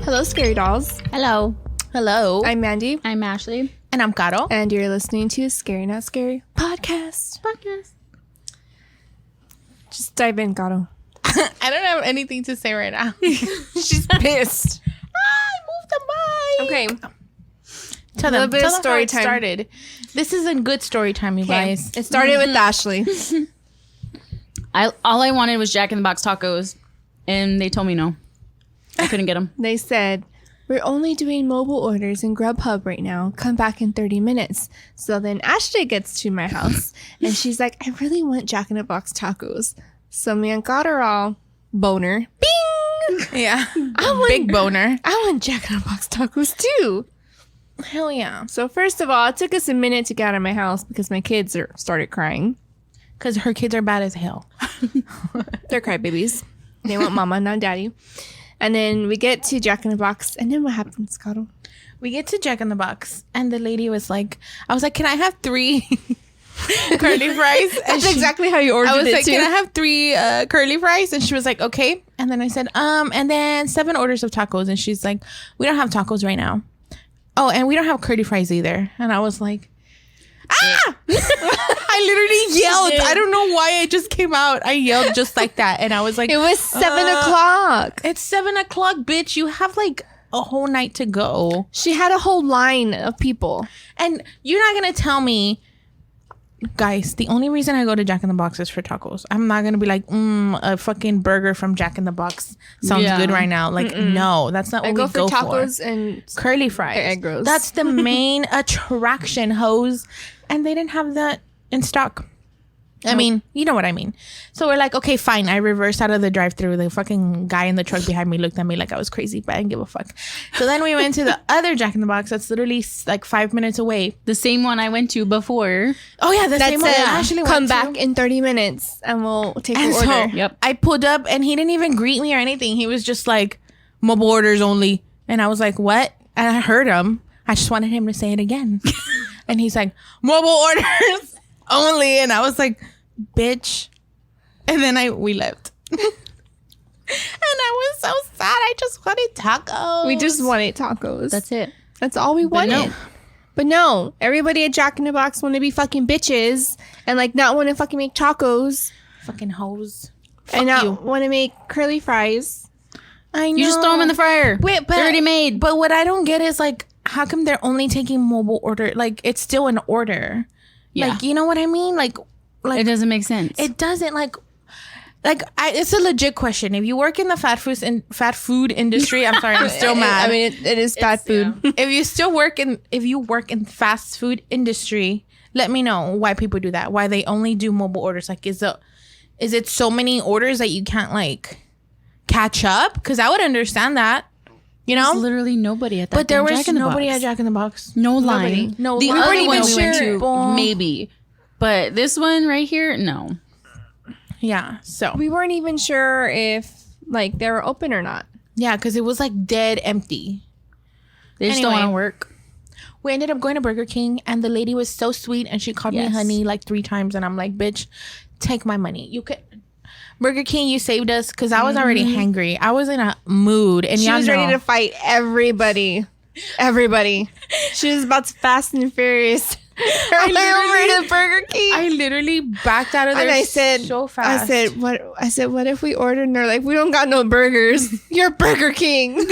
Hello, Scary Dolls. Hello. Hello. I'm Mandy. I'm Ashley. And I'm Caro. And you're listening to Scary Not Scary podcast. Just dive in, Caro. I don't have anything to say right now. She's pissed. I moved the mic. Okay. Tell A little them. bit Tell of them story how it time. started. This is a good story time, you guys. It started with Ashley. All I wanted was Jack in the Box tacos, and they told me no. I couldn't get them. They said, we're only doing mobile orders in Grubhub right now. Come back in 30 minutes. So then Ashley gets to my house, and she's like, I really want Jack in the Box tacos. So me and got her all boner. Bing! Yeah. I want, Big boner. I want Jack in the Box tacos too. Hell yeah. So first of all, it took us a minute to get out of my house because my kids started crying. Because her kids are bad as hell. They're crybabies. They want mama, not daddy. And then we get to Jack in the Box. And then what happens, Cotto? We get to Jack in the Box, and the lady was like, I was like, can I have 3 curly fries? And That's exactly how you ordered I was it like, too. can I have 3 curly fries? And she was like, okay. And then I said, and then 7 orders of tacos. And she's like, we don't have tacos right now. Oh, and we don't have curly fries either. And I was like, ah! I literally yelled. I don't know why it just came out. I yelled just like that. And I was like, It was 7 o'clock. it's 7 o'clock, bitch. You have like a whole night to go. She had a whole line of people. And you're not going to tell me, guys, the only reason I go to Jack in the Box is for tacos. I'm not going to be like, a fucking burger from Jack in the Box sounds good right now. Like, no, that's not what I we go go for tacos and curly fries. egg rolls. That's the main attraction, hoes. And they didn't have that in stock. I mean, you know what I mean. So we're like, okay, fine. I reversed out of the drive-thru. The fucking guy in the truck behind me looked at me like I was crazy, but I didn't give a fuck. So then we went to the other Jack in the Box that's literally like 5 minutes away. The same one I went to before. Oh yeah, the that same one said, that Ashley come went back to. in 30 minutes and we'll take And your so order. Yep. I pulled up and he didn't even greet me or anything. He was just like, mobile orders only. And I was like, what? And I heard him. I just wanted him to say it again. And he's like, mobile orders only. And I was like, bitch. And then we left. And I was so sad. I just wanted tacos. We just wanted tacos. That's it. That's all we wanted. But no, everybody at Jack in the Box want to be fucking bitches and like not want to fucking make tacos fucking hoes. and not want to make curly fries. I know. You just throw them in the fryer. Wait, but They're already made. But what I don't get is like, how come they're only taking mobile order? Like, it's still an order. Yeah. Like, you know what I mean? Like It doesn't make sense. it doesn't it's a legit question. If you work in the fat food industry, I'm sorry, I'm still mad. I mean, it is bad food. If you work in fast food industry, let me know why people do that. Why they only do mobile orders? Like, is it so many orders that you can't like catch up? Because I would understand that. You know, There's literally nobody at that. but there damn was Jack in the nobody Box. at Jack in the Box. No line. No, the we other weren't one even we went sure. to, maybe. But this one right here, no. Yeah. So We weren't even sure if like they were open or not. yeah, because it was like dead empty. They just don't Anyway. want to work. We ended up going to Burger King, and the lady was so sweet, and she called me Yes. honey like 3 times, and I'm like, bitch, take my money. You could. Burger King, you saved us because I was already hangry. I was in a mood, and She y'all was know. ready to fight everybody. Everybody. She was about to Fast and Furious. I over to Burger King. I literally backed out of there and I said, so fast. I said, what if we ordered? And they're like, we don't got no burgers. You're Burger King.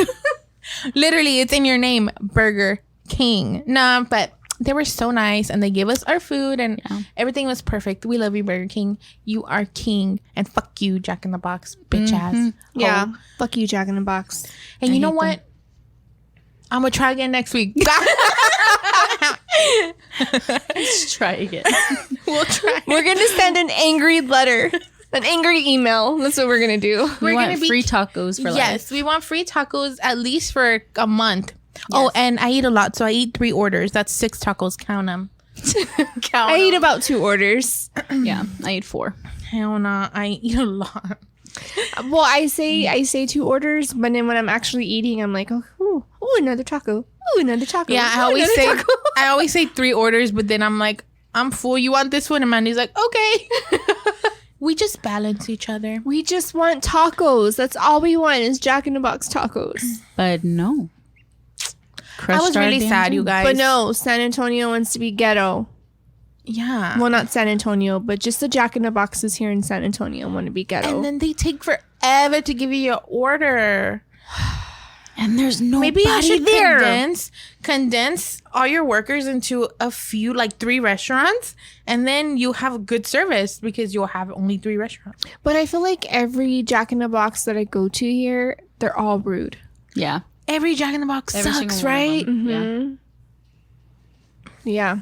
Literally, it's in your name, Burger King. Nah, but they were so nice, and they gave us our food, and everything was perfect. We love you, Burger King. You are king, and fuck you, Jack in the Box, bitch ass. Yeah. hoe. Fuck you, Jack in the Box. And you know hate what? I'm gonna try again next week. Let's try again. We'll try. We're going to send an angry letter. An angry email. That's what we're going to do. We want gonna be- free tacos for life. Yes, we want free tacos at least for a month. Oh, and I eat a lot, so I eat 3 orders. That's 6 tacos. Count them. I eat about 2 orders. Yeah, I ate 4. Hell nah, I eat a lot. Well, I say 2 orders, but then when I'm actually eating, I'm like, oh, ooh, another taco. Ooh, another taco. Yeah, Ooh, another taco. I always say 3 orders, but then I'm like, I'm full. You want this one? And Mandy's like, okay. We just balance each other. We just want tacos. That's all we want is Jack in the Box tacos. But no. I was really sad, you guys. But no, San Antonio wants to be ghetto. Yeah. Well, not San Antonio, but just the Jack in the Boxes here in San Antonio want to be ghetto. And then they take forever to give you your order. And there's nobody Maybe I should there. condense all your workers into a few, like 3 restaurants, and then you have good service because you'll have only 3 restaurants. But I feel like every Jack in the Box that I go to here, they're all rude. Yeah. Every Jack in the Box Every sucks, single one of right? them. Yeah.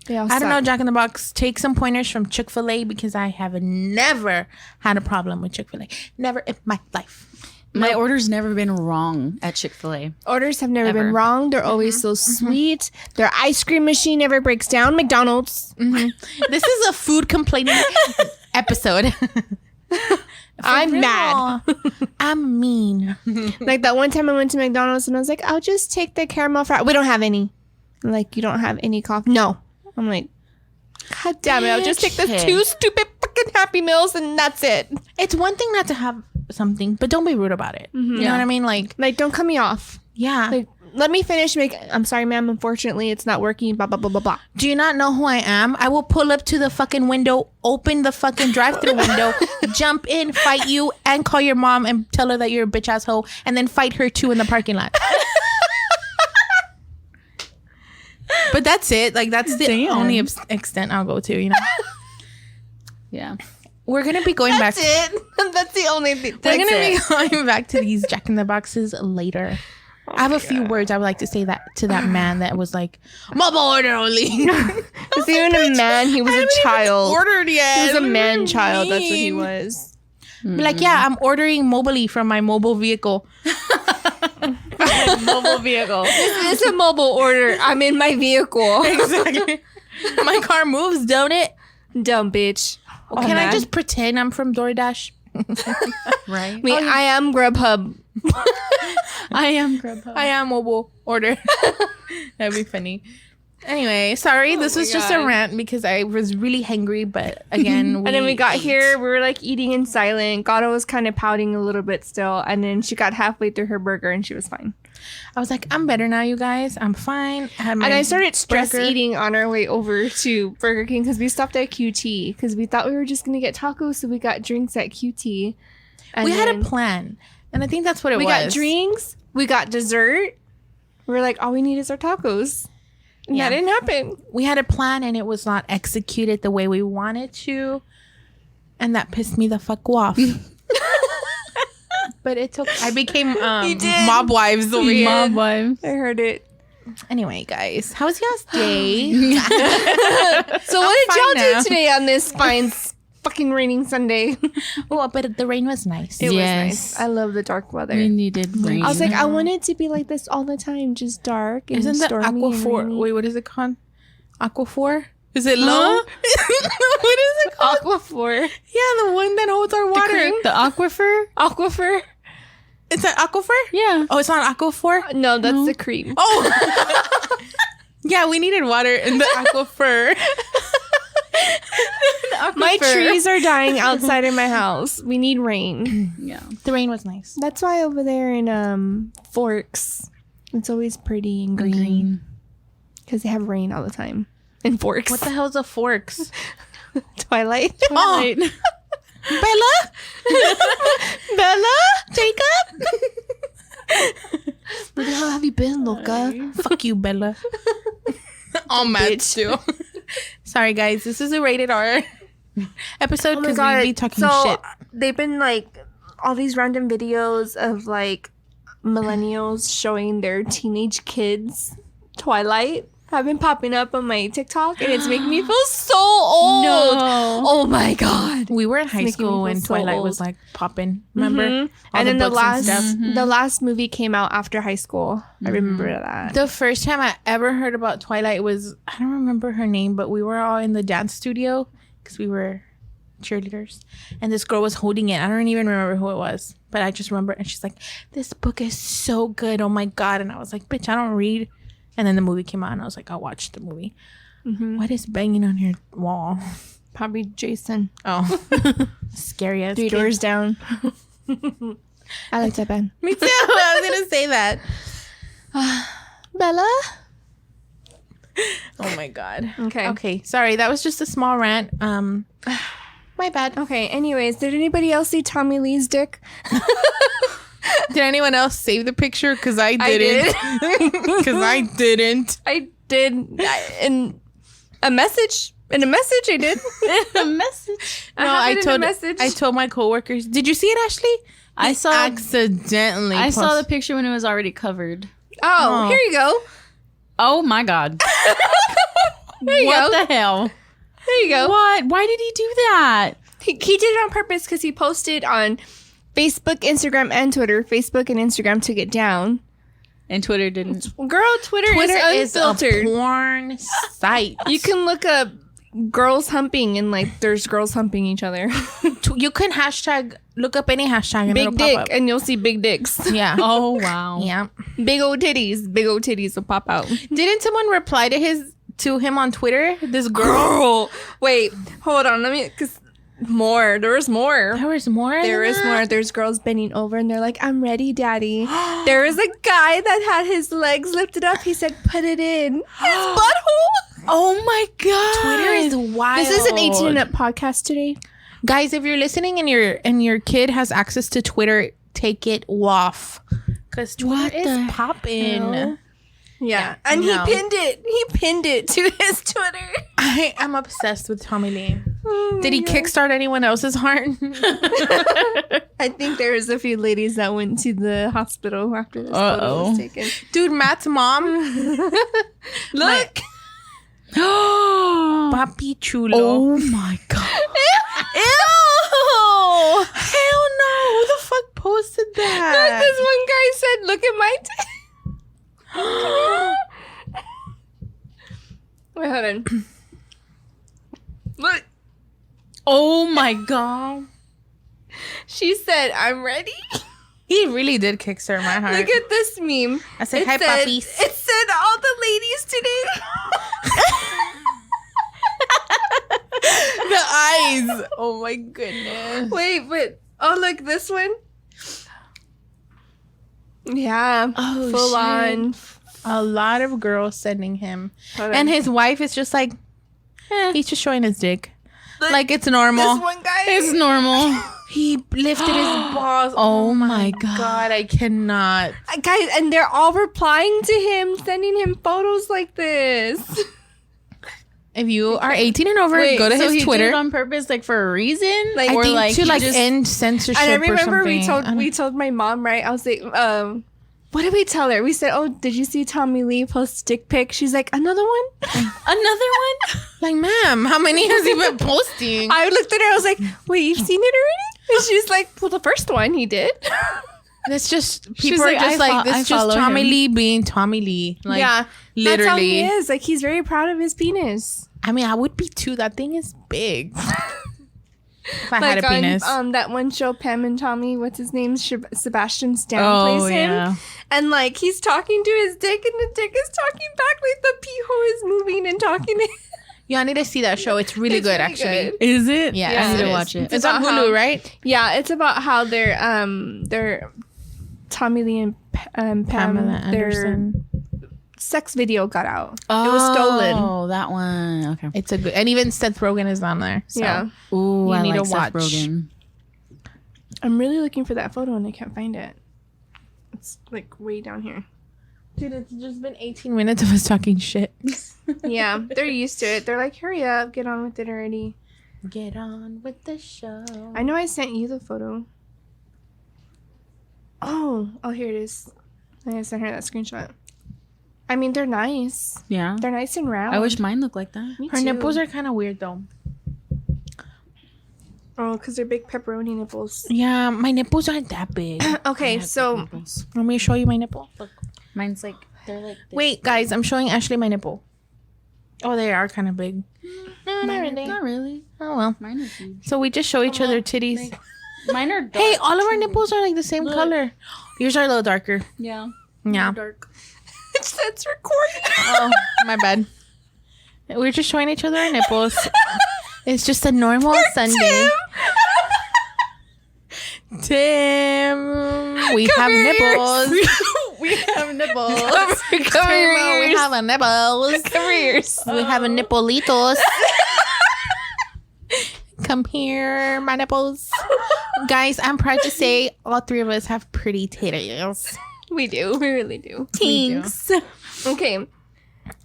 They all I don't know, suck. Jack in the Box. Take some pointers from Chick-fil-A because I have never had a problem with Chick-fil-A. Never in my life. My order's never been wrong at Chick-fil-A. Orders have never Ever. been wrong. They're always so sweet. Their ice cream machine never breaks down. McDonald's. This is a food complaining episode. I'm real. mad. I'm mean. Like that one time I went to McDonald's and I was like, I'll just take the caramel fry. We don't have any. I'm like, you don't have any coffee? No. I'm like, God damn it. I'll just take the Bitch. 2 stupid fucking Happy Meals and that's it. It's one thing not to have something, but don't be rude about it. You know what I mean? Like, Don't cut me off. yeah. Like, let me finish. I'm sorry, ma'am. Unfortunately, it's not working. Blah, blah, blah, blah, blah. Do you not know who I am? I will pull up to the fucking window, open the fucking drive-through window, jump in, fight you, and call your mom and tell her that you're a bitch asshole, and then fight her too in the parking lot. But that's it. Like, that's the Damn. only extent I'll go to, you know? Yeah. We're going to be going back. That's it. That's the only thing. We're That's going it. to be going back to these Jack in the Boxes later. I have a few words I would like to say that to that man that was like, mobile order only. Is he even a man? He was a child. Ordered yet. He was a What do man you child. That's what he mean? was. Be like, yeah, I'm ordering mobily from my mobile vehicle. Mobile vehicle. It's a mobile order. I'm in my vehicle. Exactly. My car moves, don't it? Dumb bitch. Well, can I just pretend I'm from DoorDash? Right? I mean, I am Grubhub. I am Grubhub. I am mobile order. That'd be funny. Anyway, sorry, this was just a God. rant because I was really hangry, but again, And then we got here. We were like eating in silent. Gato was kind of pouting a little bit still. And then she got halfway through her burger and she was fine. I was like, I'm better now, you guys. I'm fine. I had my And I started stress burger. eating on our way over to Burger King because we stopped at QT because we thought we were just going to get tacos. So we got drinks at QT. And We had a then plan, and I think that's what it we was. got drinks. We got dessert. We were like, all we need is our tacos. And Yeah. that didn't happen. We had a plan, and it was not executed the way we wanted to, and that pissed me the fuck off. But it took. I became did. mob wives over here. Mob wives. I heard it. Anyway, guys, how was y'all's day? So what did fine y'all now. do today on this fine fucking raining Sunday? Oh, but the rain was nice. It was Yes. nice. I love the dark weather. We needed rain. I was like, I want it to be like this all the time, just dark and Isn't that stormy and Aquaphor? rainy. Wait, what is it called? Aquaphor? Is it low? What is it called? Aquaphor. Yeah, the one that holds our water. cream? the aquifer? Aquifer? It's an aquifer? Yeah. Oh, it's not Aquaphor? No, that's the cream. Oh. Yeah, we needed water in the aquifer. My trees are dying outside of my house. We need rain. Yeah. The rain was nice. That's why over there in Forks, it's always pretty and green. Because they have rain all the time. In Forks. What the hell's a forks? Twilight? Oh, Bella? Bella? Jacob? Where the hell have you been, Loca? Fuck you, Bella. All mad too. Sorry, guys. This is a rated R episode because we be talking shit. They've been like all these random videos of like millennials showing their teenage kids Twilight have been popping up on my TikTok and it's making me feel so old. No. Oh my god. We were in high making me school feel when so Twilight old. was like popping. Remember? All And then the books and last stuff. the last movie came out after high school. I remember that. The first time I ever heard about Twilight was, I don't remember her name, but we were all in the dance studio because we were cheerleaders. And this girl was holding it. I don't even remember who it was, but I just remember. And she's like, this book is so good. Oh my God. And I was like, bitch, I don't read. And then the movie came out and I was like, I'll watch the movie. What is banging on your wall? Probably Jason. Oh, scary ass. 3 kid. doors down. I like that band. Me too. I was gonna say that. Bella? Oh my god. Okay. Okay. Sorry, that was just a small rant. My bad. Okay, anyways, did anybody else see Tommy Lee's dick? Did anyone else save the picture? Because I I didn't. Because I didn't. I did. In a message I did. A message. No, have I it in a told. message. I told my coworkers. Did you see it, Ashley? I saw. Accidentally. I saw the posted- picture when it was already covered. Oh, Oh. here you go. Oh my god. There you What go. the hell? There you go. What? Why did he do that? He did it on purpose because he posted on Facebook, Instagram, and Twitter. Facebook and Instagram took it down. And Twitter didn't. Girl, Twitter is unfiltered. a porn site. You can look up girls humping and like there's girls humping each other. You can look up any hashtag and Big it'll dick, pop up. and you'll see big dicks. Yeah. Oh wow. Yeah. Big old titties. Big old titties will pop out. Didn't someone reply to him on Twitter? This girl. Wait, hold on. Let me, because more. There was more. There was more. There is more. There's girls bending over and they're like, I'm ready, daddy. There was a guy that had his legs lifted up. He said, put it in his butthole. Oh my god. Twitter is wild. This is an 18 and up podcast today. Guys, if you're listening and your kid has access to Twitter, take it off. Because Twitter is popping. hell? Yeah. And no. he pinned it. He pinned it to his Twitter. I am obsessed with Tommy Lee. Oh Did he my God. kickstart anyone else's heart? I think there was a few ladies that went to the hospital after this photo was taken. Dude, Matt's mom. Look. Papi chulo. Oh my god. Ew! Hell no! Who the fuck posted that? This one guy said, look at my Wait, hold on. Look. Oh my god. She said, I'm ready. He really did kickstart my heart. Look at this meme. I said, hi, puppies. It said all the ladies today. The eyes. Oh my goodness. Wait, but oh, look, this one. Yeah, Oh, full shit. on. A lot of girls sending him. Hold on. And his wife is just like, he's just showing his dick. Look, Like it's normal. this one guy. It's normal. He lifted his balls. Oh my god. I cannot. Guys, and they're all replying to him, sending him photos like this. If you are 18 and over, Wait, go to so his he Twitter. did it on purpose, like for a reason, Like- I or think like to he like just- end censorship And I or remember something. we told my mom, right? I was like, what did we tell her? We said, oh, did you see Tommy Lee post dick pic? She's like, another one? another one. Like, ma'am, how many has he been posting? I looked at her. I was like, wait, you've seen it already? And she's like, well, the first one he did. That's just She's people are like, just I like this. I Is just follow Tommy him. Lee being Tommy Lee. Like, yeah, literally. That's how he is. Like, he's very proud of his penis. I mean, I would be too. That thing is big. If I Like had a penis. on that one show, Pam and Tommy, what's his name? Sebastian Stan Oh plays him. yeah. And like he's talking to his dick, and the dick is talking back. Like the pee hole is moving and talking to him. Yeah, I need to see that show. It's really It's good, really actually. good. Is it? Yeah, I need it to is. watch it. It's on about Hulu, how- right? Yeah, it's about how they're Tommy Lee and Pam, Pamela their Anderson. sex video got out. It was stolen. Oh, that one. Okay. It's a good, and even Seth Rogen is on there. So. Yeah, Ooh, You I need like to Seth watch. Rogen. I'm really looking for that photo and I can't find it. It's like way down here. Dude, it's just been 18 minutes of us talking shit. Yeah, they're used to it. They're like, hurry up, get on with it already. Get on with the show. I know I sent you the photo. Oh, here it is. I sent her that screenshot. I mean, they're nice. Yeah. They're nice and round. I wish mine looked like that. Me Her too. nipples are kind of weird, though. Oh, because they're big pepperoni nipples. Yeah, my nipples aren't that big. Okay, so Want me to show you my nipple? Look. Mine's like they're like this. Wait, guys, I'm showing Ashley my nipple. Oh, they are kind of big. No, not really. Not really. Oh, well. Mine are huge. So we just show each other titties. Mine are dark. Hey, all of our nipples are like the same Look. color. Yours are a little darker. Yeah. Yeah. Dark. it says recording. Oh, my bad. We're just showing each other our nipples. It's just a normal Sunday. Tim, we have nipples. We have nipples. Tim, we have a nipples. Careers. We have a nippolitos. Come here, my nipples. Guys, I'm proud to say all three of us have pretty titties. We do. We really do. Thanks. Okay.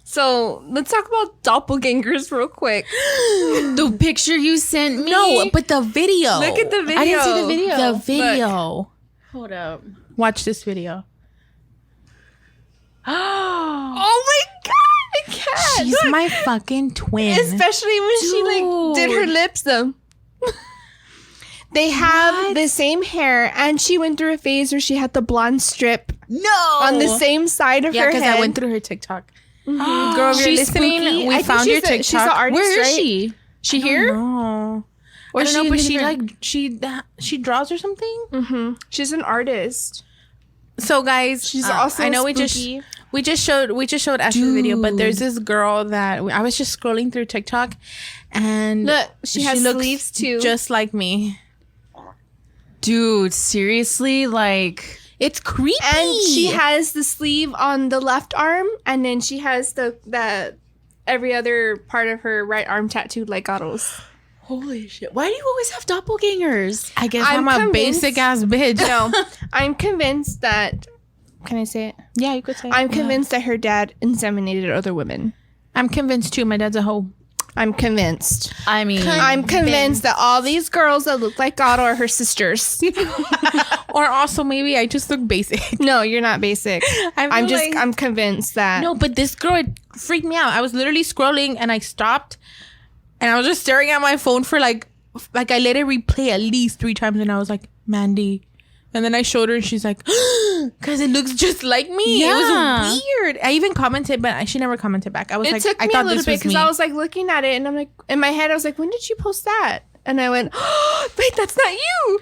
So let's talk about doppelgangers real quick. The picture you sent me. No, but the video. Look at the video. I didn't see the video. The video. Look. Hold up. Watch this video. Oh my god, I can't. She's Look. my fucking twin. Especially when she like did her lips though. They have the same hair, and she went through a phase where she had the blonde strip No. on the same side of Yeah, her because head. I went through her TikTok. Girl, if you're She's listening, spooky. We I think found your she's an TikTok. artist, Where is right? she? She here? No. Or I is don't know, she but in she different- like she draws or something. She's an artist. So guys, She's also I know spooky. we just showed Ashley the video, but there's this girl that I was just scrolling through TikTok, and Look, she has looks sleeves too. just like me. Dude, seriously? Like, It's creepy, And she has the sleeve on the left arm, and then she has the every other part of her right arm tattooed like Otto's. holy shit. Why do you always have doppelgangers? I guess I'm I'm a convinced- basic ass bitch. No, I'm convinced that. Can I say it? Yeah, you could say. I'm convinced that her dad inseminated other women. I'm convinced too. My dad's a hoe. I'm convinced. I mean, I'm convinced that all these girls that look like Otto are her sisters. Or also maybe I just look basic. No, you're not basic. feel I'm convinced that. No, but this girl, it freaked me out. I was literally scrolling and I stopped and I was just staring at my phone for like I let it replay at least 3 times and I was like, Mandy. And then I showed her and she's like, because it looks just like me. Yeah. It was weird. I even commented, but she never commented back. I was It like, took I me a thought little this bit was because me. I was like looking at it and I'm like, in my head, I was like, when did she post that? And I went, oh, wait, that's not you.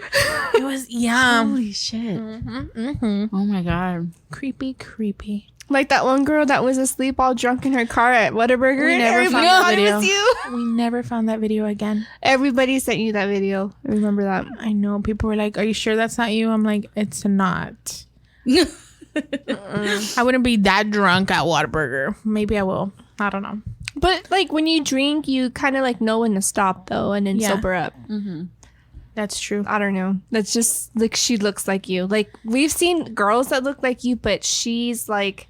It was, yeah. holy shit. Oh my God. Creepy. Like that one girl that was asleep all drunk in her car at Whataburger. We and never everybody found thought that it was video. you. We never found that video again. Everybody sent you that video. I remember that. I know. People were like, are you sure that's not you? I'm like, it's not. I wouldn't be that drunk at Whataburger. Maybe I will. I don't know. But like when you drink, you kind of like know when to stop though and then Yeah. sober up. That's true. I don't know. That's just like she looks like you. Like we've seen girls that look like you, but she's like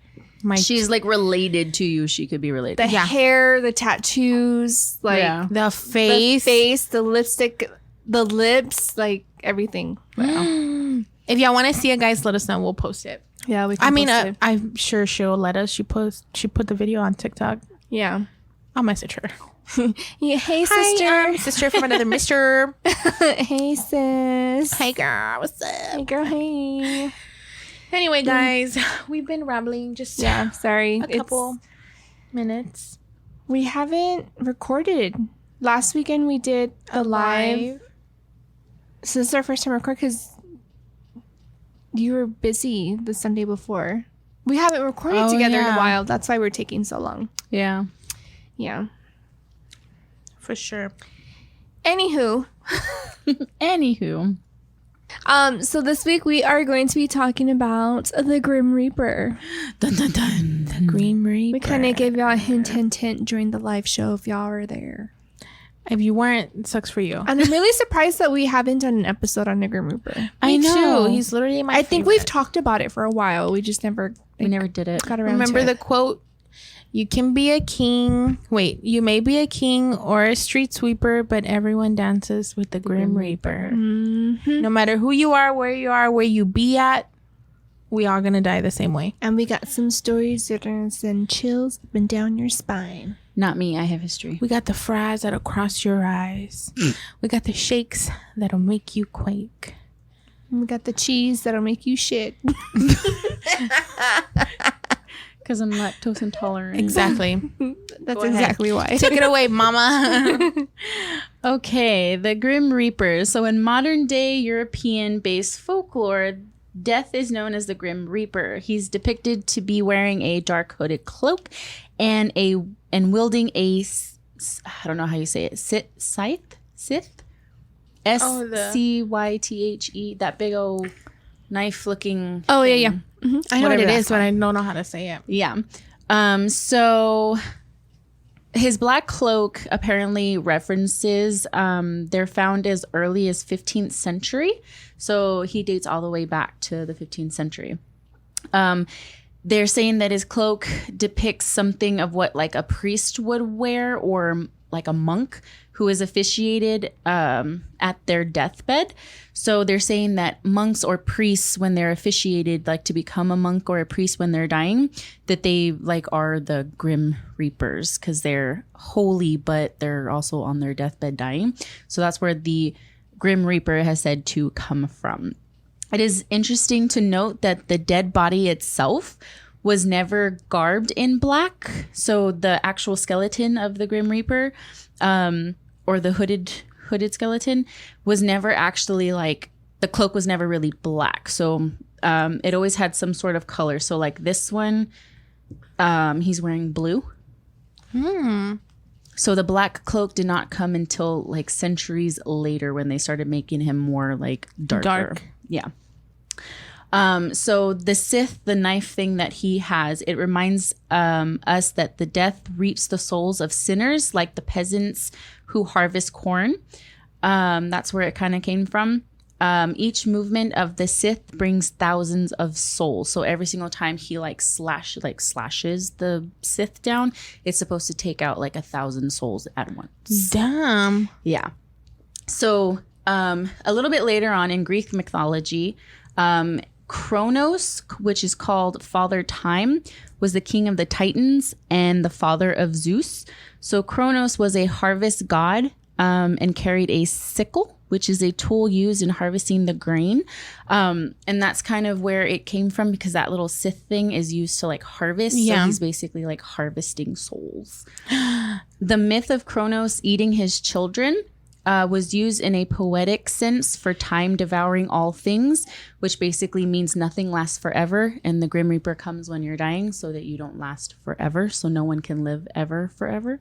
She's like related to you. She could be related. the hair, the tattoos, like Yeah. The the face. face, the lipstick, the lips, like everything. If y'all want to see it, guys, let us know. We'll post it. Yeah, we can I mean, post it. I'm sure she'll let us. She put the video on TikTok. Yeah. I'll message her. Yeah. Hey, Hi, sister. I'm sister from another mister. Hey, sis. Hey, girl. What's up? Hey, girl. Hey. Anyway, guys, we've been rambling just Yeah. Sorry. a couple minutes. We haven't recorded. Last weekend we did a live. So this is our first time record because you were busy the Sunday before. We haven't recorded Oh, together in yeah. a while. That's why we're taking so long. Yeah. Yeah. For sure. Anywho, Anywho. so this week we are going to be talking about the Grim Reaper. Dun, dun, dun, dun. Green Reaper. We kind of gave y'all a hint during the live show if y'all were there. If you weren't, it sucks for you. And I'm really surprised that we haven't done an episode on the Grim Reaper. I Me know. too. He's literally my I think favorite. we've talked about it for a while. We just never We never did it. got around Remember to the it. quote? You can be a king. Wait, you may be a king or a street sweeper, but everyone dances with the Grim Reaper. Mhm. No matter who you are, where you be at, we all gonna die the same way. And we got some stories that are gonna send chills up and down your spine. Not me. I have history. We got the fries that'll cross your eyes. We got the shakes that'll make you quake. And we got the cheese that'll make you shit. Because I'm lactose intolerant. Exactly. That's ahead. exactly why. Take it away, mama. Okay, the Grim Reaper. So in modern day European-based folklore, death is known as the Grim Reaper. He's depicted to be wearing a dark hooded cloak and wielding a I don't know how you say it. Scythe? Scythe? the- Scythe. That big old knife-looking. Oh, thing. yeah. Mm-hmm. I know what Whatever it that's is, but I don't know how to say it. Yeah. So his black cloak apparently references they're found as early as 15th century. So he dates all the way back to the 15th century. They're saying that his cloak depicts something of what like a priest would wear or like a monk who is officiated at their deathbed. So they're saying that monks or priests, when they're officiated, like to become a monk or a priest when they're dying, that they like are the Grim Reapers because they're holy, but they're also on their deathbed dying. So that's where the Grim Reaper has said to come from. It is interesting to note that the dead body itself was never garbed in black. So the actual skeleton of the Grim Reaper, or the hooded skeleton, was never actually like, the cloak was never really black. So it always had some sort of color. So like this one, he's wearing blue. So the black cloak did not come until like centuries later when they started making him more like darker. Dark. Yeah. So the scythe, the knife thing that he has, it reminds us that the death reaps the souls of sinners, like the peasants who harvest corn. That's where it kind of came from. Each movement of the scythe brings thousands of souls. So every single time he slashes the scythe down, it's supposed to take out like 1,000 souls at once. Damn. Yeah. So a little bit later on in Greek mythology, Kronos, which is called Father Time, was the king of the Titans and the father of Zeus. So Kronos was a harvest god and carried a sickle, which is a tool used in harvesting the grain. And that's kind of where it came from because that little scythe thing is used to like harvest. Yeah. So he's basically like harvesting souls. The myth of Kronos eating his children was used in a poetic sense for time devouring all things, which basically means nothing lasts forever. And the Grim Reaper comes when you're dying so that you don't last forever. So no one can live ever forever.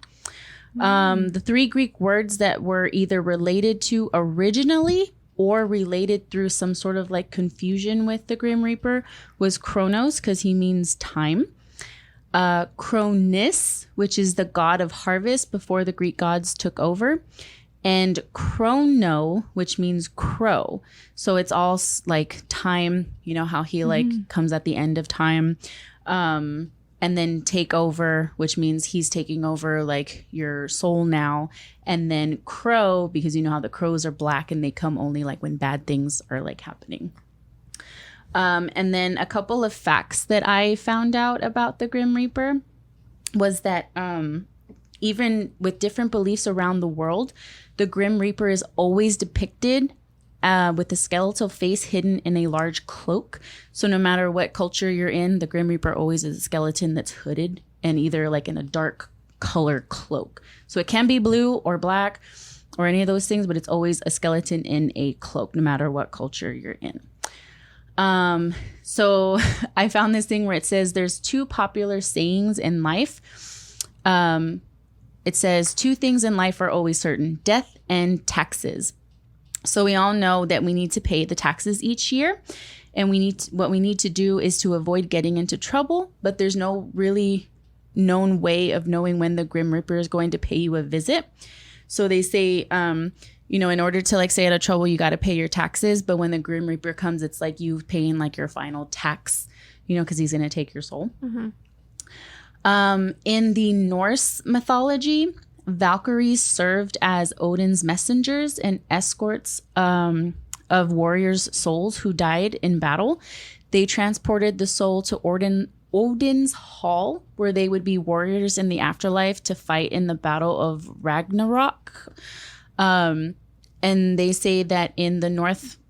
The three Greek words that were either related to originally or related through some sort of like confusion with the Grim Reaper was Kronos, because he means time. Kronis, which is the god of harvest before the Greek gods took over. And chrono, which means crow. So it's all like time, you know, how he like comes at the end of time. And then take over, which means he's taking over like your soul now. And then crow, because you know how the crows are black and they come only like when bad things are like happening. And then a couple of facts that I found out about the Grim Reaper was that even with different beliefs around the world, the Grim Reaper is always depicted with the skeletal face hidden in a large cloak. So no matter what culture you're in, the Grim Reaper always is a skeleton that's hooded and either like in a dark color cloak. So it can be blue or black or any of those things, but it's always a skeleton in a cloak, no matter what culture you're in. So I found this thing where it says there's two popular sayings in life. It says 2 things in life are always certain: death and taxes. So we all know that we need to pay the taxes each year, and what we need to do is to avoid getting into trouble, but there's no really known way of knowing when the Grim Reaper is going to pay you a visit. So they say, you know, in order to like stay out of trouble, you got to pay your taxes. But when the Grim Reaper comes, it's like you paying like your final tax, you know, because he's going to take your soul. In the Norse mythology, Valkyries served as Odin's messengers and escorts of warriors' souls who died in battle. They transported the soul to Odin's hall, where they would be warriors in the afterlife to fight in the battle of Ragnarok. And they say that in the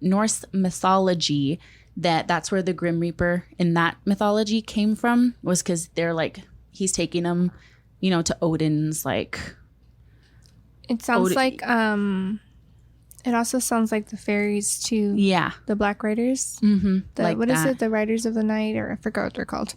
Norse mythology, that's where the Grim Reaper in that mythology came from, was because they're like, he's taking them, you know, to Odin's like. It sounds like it also sounds like the fairies to the Black Riders. Mm-hmm. What is it? The Riders of the Night, or I forgot what they're called.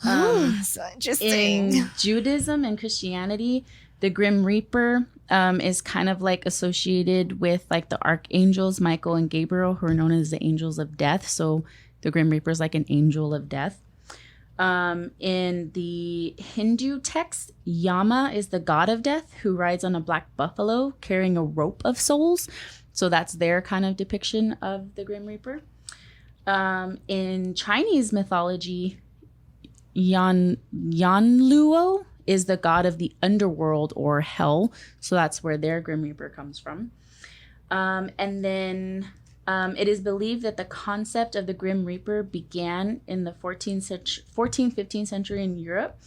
So interesting. In Judaism and Christianity, the Grim Reaper is kind of like associated with like the archangels Michael and Gabriel, who are known as the angels of death. So the Grim Reaper is like an angel of death. In the Hindu text, Yama is the god of death who rides on a black buffalo carrying a rope of souls. So that's their kind of depiction of the Grim Reaper. In Chinese mythology, Yanluo is the god of the underworld or hell. So that's where their Grim Reaper comes from. And then it is believed that the concept of the Grim Reaper began in the 15th century in Europe.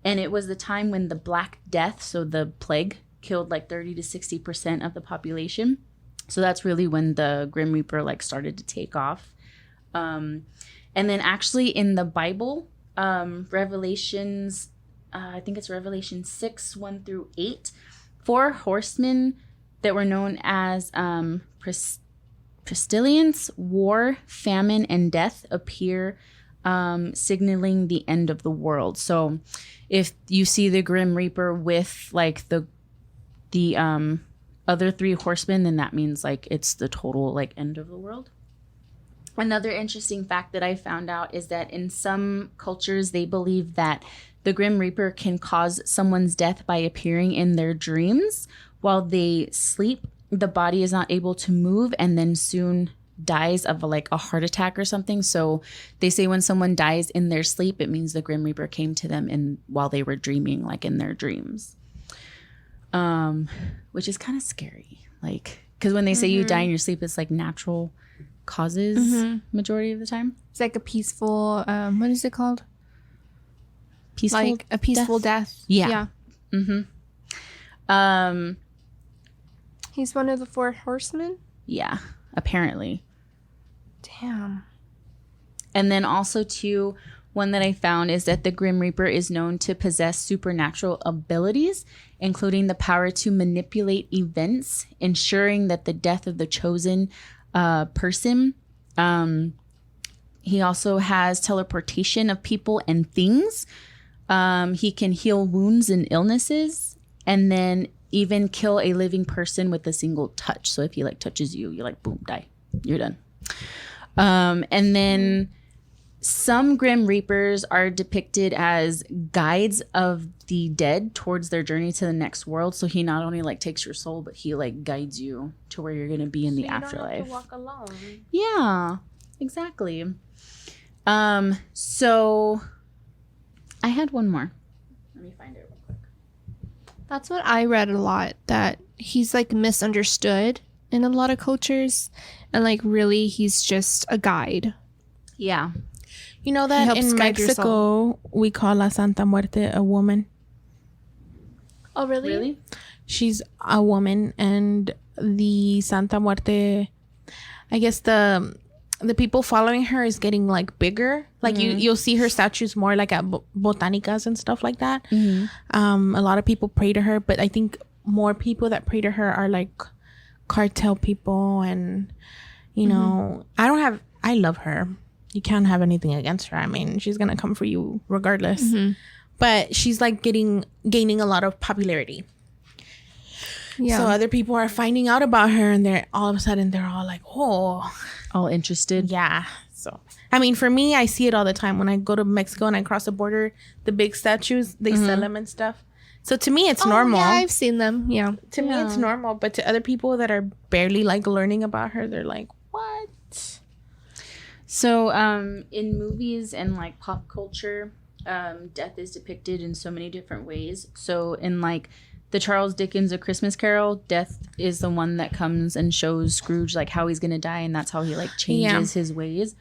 And it was the time when the Black Death, so the plague, killed like 30 to 60% of the population. So that's really when the Grim Reaper like started to take off. And then actually in the Bible, Revelations, I think it's Revelation 6, 1 through 8, 4 horsemen that were known as pestilence, war, famine, and death appear, signaling the end of the world. So if you see the Grim Reaper with like the other 3 horsemen, then that means like it's the total like end of the world. Another interesting fact that I found out is that in some cultures, they believe that the Grim Reaper can cause someone's death by appearing in their dreams while they sleep. The body is not able to move and then soon dies of a heart attack or something. So they say when someone dies in their sleep, it means the Grim Reaper came to them while they were dreaming, like in their dreams. Which is kind of scary. Like, because when they say you die in your sleep, it's like natural causes majority of the time. It's like a peaceful, what is it called? Peaceful, like a peaceful death. Yeah. He's one of the 4 horsemen? Yeah, apparently. Damn. And then also too, one that I found is that the Grim Reaper is known to possess supernatural abilities, including the power to manipulate events, ensuring that the death of the chosen person. He also has teleportation of people and things. He can heal wounds and illnesses, and then even kill a living person with a single touch. So if he like touches you, you're like, boom, die. You're done. And then some Grim Reapers are depicted as guides of the dead towards their journey to the next world. So he not only like takes your soul, but he like guides you to where you're going to be in the afterlife. You don't have to walk alone. Yeah, exactly. So I had one more. Let me find it real quick. That's what I read a lot, that he's like misunderstood in a lot of cultures, and like really he's just a guide. Yeah. You know that in Mexico we call La Santa Muerte a woman. Oh, really? Really? She's a woman, and the Santa Muerte, I guess the people following her is getting like bigger. Like you'll see her statues more like at botanicas and stuff like that. A lot of people pray to her, but I think more people that pray to her are like cartel people, and you know, I love her. You can't have anything against her. I mean, she's gonna come for you regardless. But she's like gaining a lot of popularity. Yeah. So other people are finding out about her, and they're all of a sudden they're all like, oh, all interested. Yeah. So I mean, for me, I see it all the time when I go to Mexico and I cross the border. The big statues, they sell them and stuff. So to me, it's normal. Yeah, I've seen them. Yeah. To me, it's normal. But to other people that are barely like learning about her, they're like, what? So in movies and like pop culture, death is depicted in so many different ways. So in like the Charles Dickens A Christmas Carol, death is the one that comes and shows Scrooge like how he's gonna die, and that's how he like changes his ways.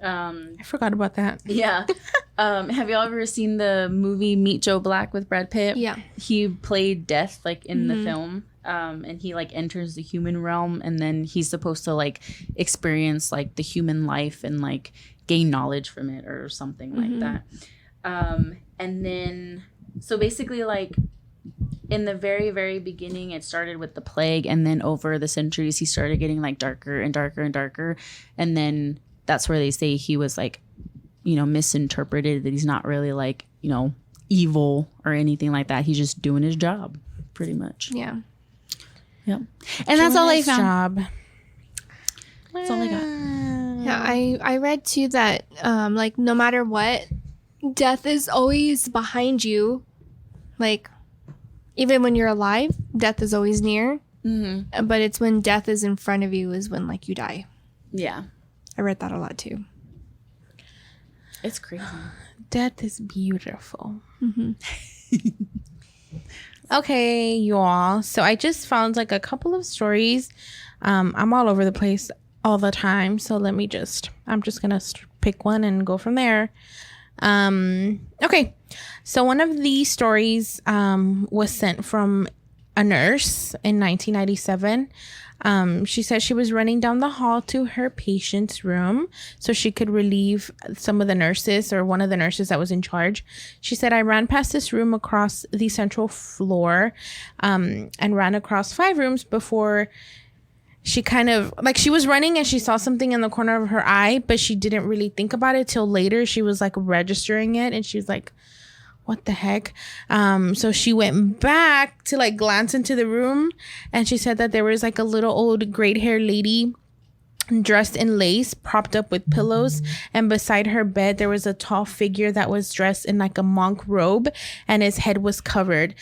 I forgot about that. Yeah. Have y'all ever seen the movie Meet Joe Black with Brad Pitt? Yeah. He played death like in the film. And he like enters the human realm, and then he's supposed to like experience like the human life and like gain knowledge from it or something like that. And then so basically like in the very, very beginning, it started with the plague, and then over the centuries, he started getting like darker and darker and darker. And then that's where they say he was like misinterpreted, that he's not really like, evil or anything like that. He's just doing his job pretty much. Yeah. Yep. And that's all I Nice found. job. That's all I got. Yeah, I read too that like no matter what, death is always behind you. Like even when you're alive, death is always near. Mm-hmm. But it's when death is in front of you is when like you die. Yeah. I read that a lot too. It's crazy. Death is beautiful. Mm-hmm. Okay, y'all. So I just found like a couple of stories. I'm all over the place all the time. So I'm just going to pick one and go from there. Okay. So one of these stories was sent from a nurse in 1997. She said she was running down the hall to her patient's room so she could relieve some of the nurses or one of the nurses that was in charge. She said, I ran past this room across the central floor and ran across 5 rooms before she kind of like she was running and she saw something in the corner of her eye, but she didn't really think about it till later. She was like registering it and she was like, what the heck? So she went back to like glance into the room and she said that there was like a little old gray haired lady dressed in lace, propped up with pillows, and beside her bed there was a tall figure that was dressed in like a monk robe and his head was covered.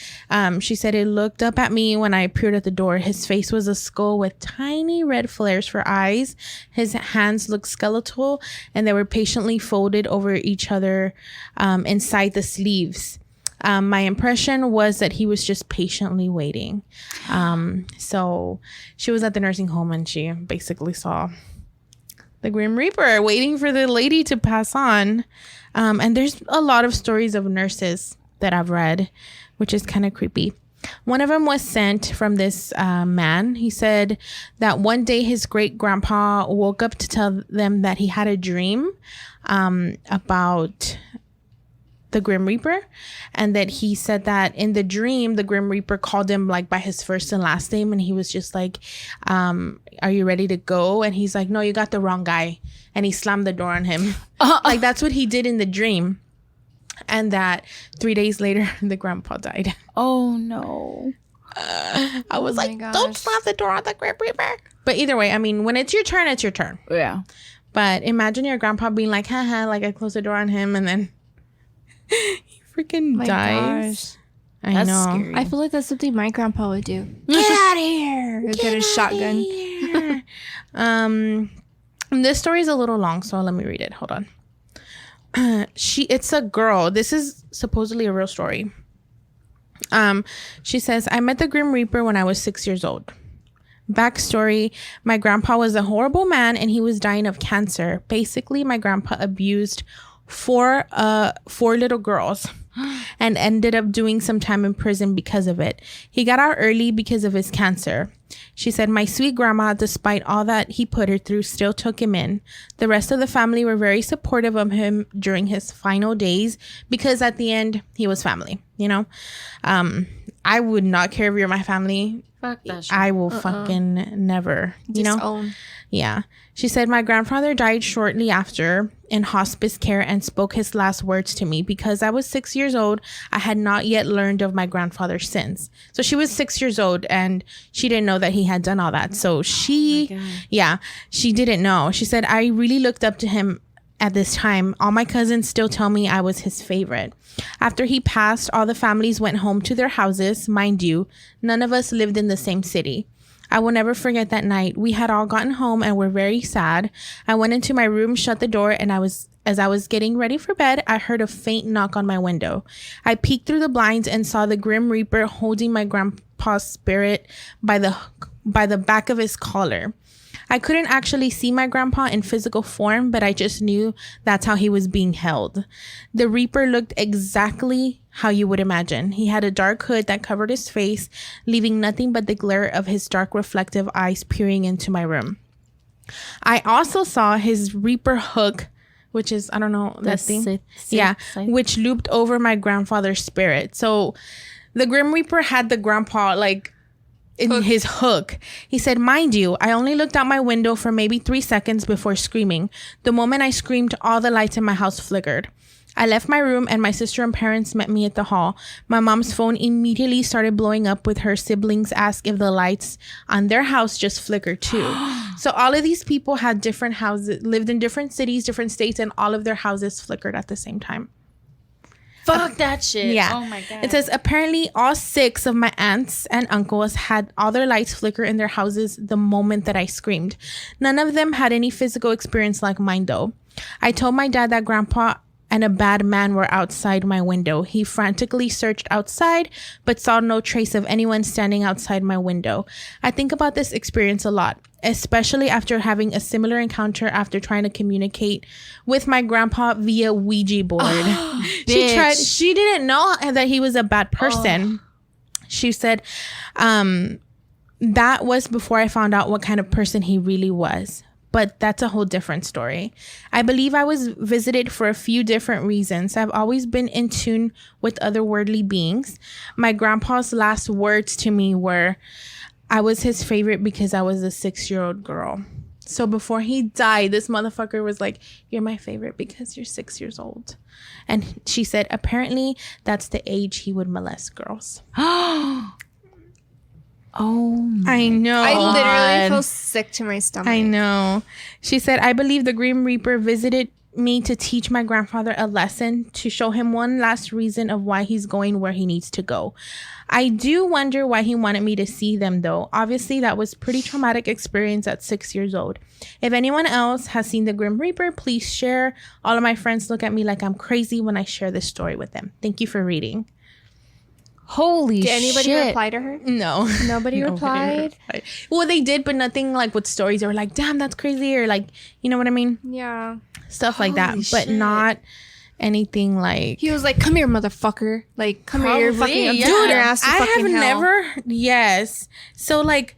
She said, it looked up at me when I appeared at the door. His face was a skull with tiny red flares for eyes. His hands looked skeletal and they were patiently folded over each other inside the sleeves. My impression was that he was just patiently waiting. So she was at the nursing home and she basically saw the Grim Reaper waiting for the lady to pass on. And there's a lot of stories of nurses that I've read, which is kind of creepy. One of them was sent from this man. He said that one day his great grandpa woke up to tell them that he had a dream about the Grim Reaper, and that he said that in the dream the Grim Reaper called him like by his first and last name, and he was just like, are you ready to go? And he's like, no, you got the wrong guy, and he slammed the door on him. Like that's what he did in the dream. And that 3 days later the grandpa died. Oh no. I was like, don't slam the door on the Grim Reaper. But either way, I mean, when it's your turn, it's your turn. Yeah. But imagine your grandpa being like, haha, like I closed the door on him and then he freaking dies. Gosh. I know. Scary. I feel like that's something my grandpa would do. Get out of here. He'll get a shotgun. This story is a little long, so let me read it. Hold on. It's a girl. This is supposedly a real story. She says, I met the Grim Reaper when I was 6 years old. Backstory, my grandpa was a horrible man and he was dying of cancer. Basically, my grandpa abused four little girls and ended up doing some time in prison because of it. He got out early because of his cancer. She said, my sweet grandma, despite all that he put her through, still took him in. The rest of the family were very supportive of him during his final days because at the end, he was family, you know? I would not care if you're my family. Fuck that shit. I will fucking never, you know? Disown. Yeah. She said, my grandfather died shortly after in hospice care and spoke his last words to me. Because I was 6 years old, I had not yet learned of my grandfather's sins. So she was 6 years old and she didn't know that he had done all that. So she didn't know. She said, I really looked up to him at this time. All my cousins still tell me I was his favorite. After he passed, all the families went home to their houses. Mind you, none of us lived in the same city. I will never forget that night. We had all gotten home and were very sad. I went into my room, shut the door, and as I was getting ready for bed, I heard a faint knock on my window. I peeked through the blinds and saw the Grim Reaper holding my grandpa's spirit by the back of his collar. I couldn't actually see my grandpa in physical form, but I just knew that's how he was being held. The Reaper looked exactly how you would imagine. He had a dark hood that covered his face, leaving nothing but the glare of his dark reflective eyes peering into my room. I also saw his Reaper hook, which is, I don't know, that thing. Which looped over my grandfather's spirit. So the Grim Reaper had the grandpa like in his hook. He said, mind you, I only looked out my window for maybe 3 seconds before screaming. The moment I screamed, all the lights in my house flickered. I left my room and my sister and parents met me at the hall. My mom's phone immediately started blowing up with her siblings asked if the lights on their house just flickered too. So all of these people had different houses, lived in different cities, different states, and all of their houses flickered at the same time. Fuck that shit. Yeah. Oh my God. It says apparently all 6 of my aunts and uncles had all their lights flicker in their houses the moment that I screamed. None of them had any physical experience like mine though. I told my dad that grandpa and a bad man were outside my window. He frantically searched outside but saw no trace of anyone standing outside my window. I think about this experience a lot, especially after having a similar encounter after trying to communicate with my grandpa via Ouija board. She didn't know that he was a bad person. She said that was before I found out what kind of person he really was. But that's a whole different story. I believe I was visited for a few different reasons. I've always been in tune with otherworldly beings. My grandpa's last words to me were, I was his favorite because I was a 6-year-old girl. So before he died, this motherfucker was like, you're my favorite because you're 6 years old. And she said, apparently that's the age he would molest girls. Oh my I know. I God. literally feel sick to my stomach. I know. She said, I believe the Grim Reaper visited me to teach my grandfather a lesson, to show him one last reason of why he's going where he needs to go. I do wonder why he wanted me to see them though. Obviously that was pretty traumatic experience at 6 years old. If anyone else has seen the Grim Reaper, please share. All of my friends look at me like I'm crazy when I share this story with them. Thank you for reading. Holy Did anybody shit. reply to her? No. Nobody replied? Well, they did, but nothing like with stories or like, damn, that's crazy, or like, you know what I mean? Yeah. Stuff like that, Holy but shit. not anything like. He was like, come here, motherfucker. Like, come here, you're Probably, fucking... I'm yeah. doing your ass to I fucking have hell. never, yes. So like,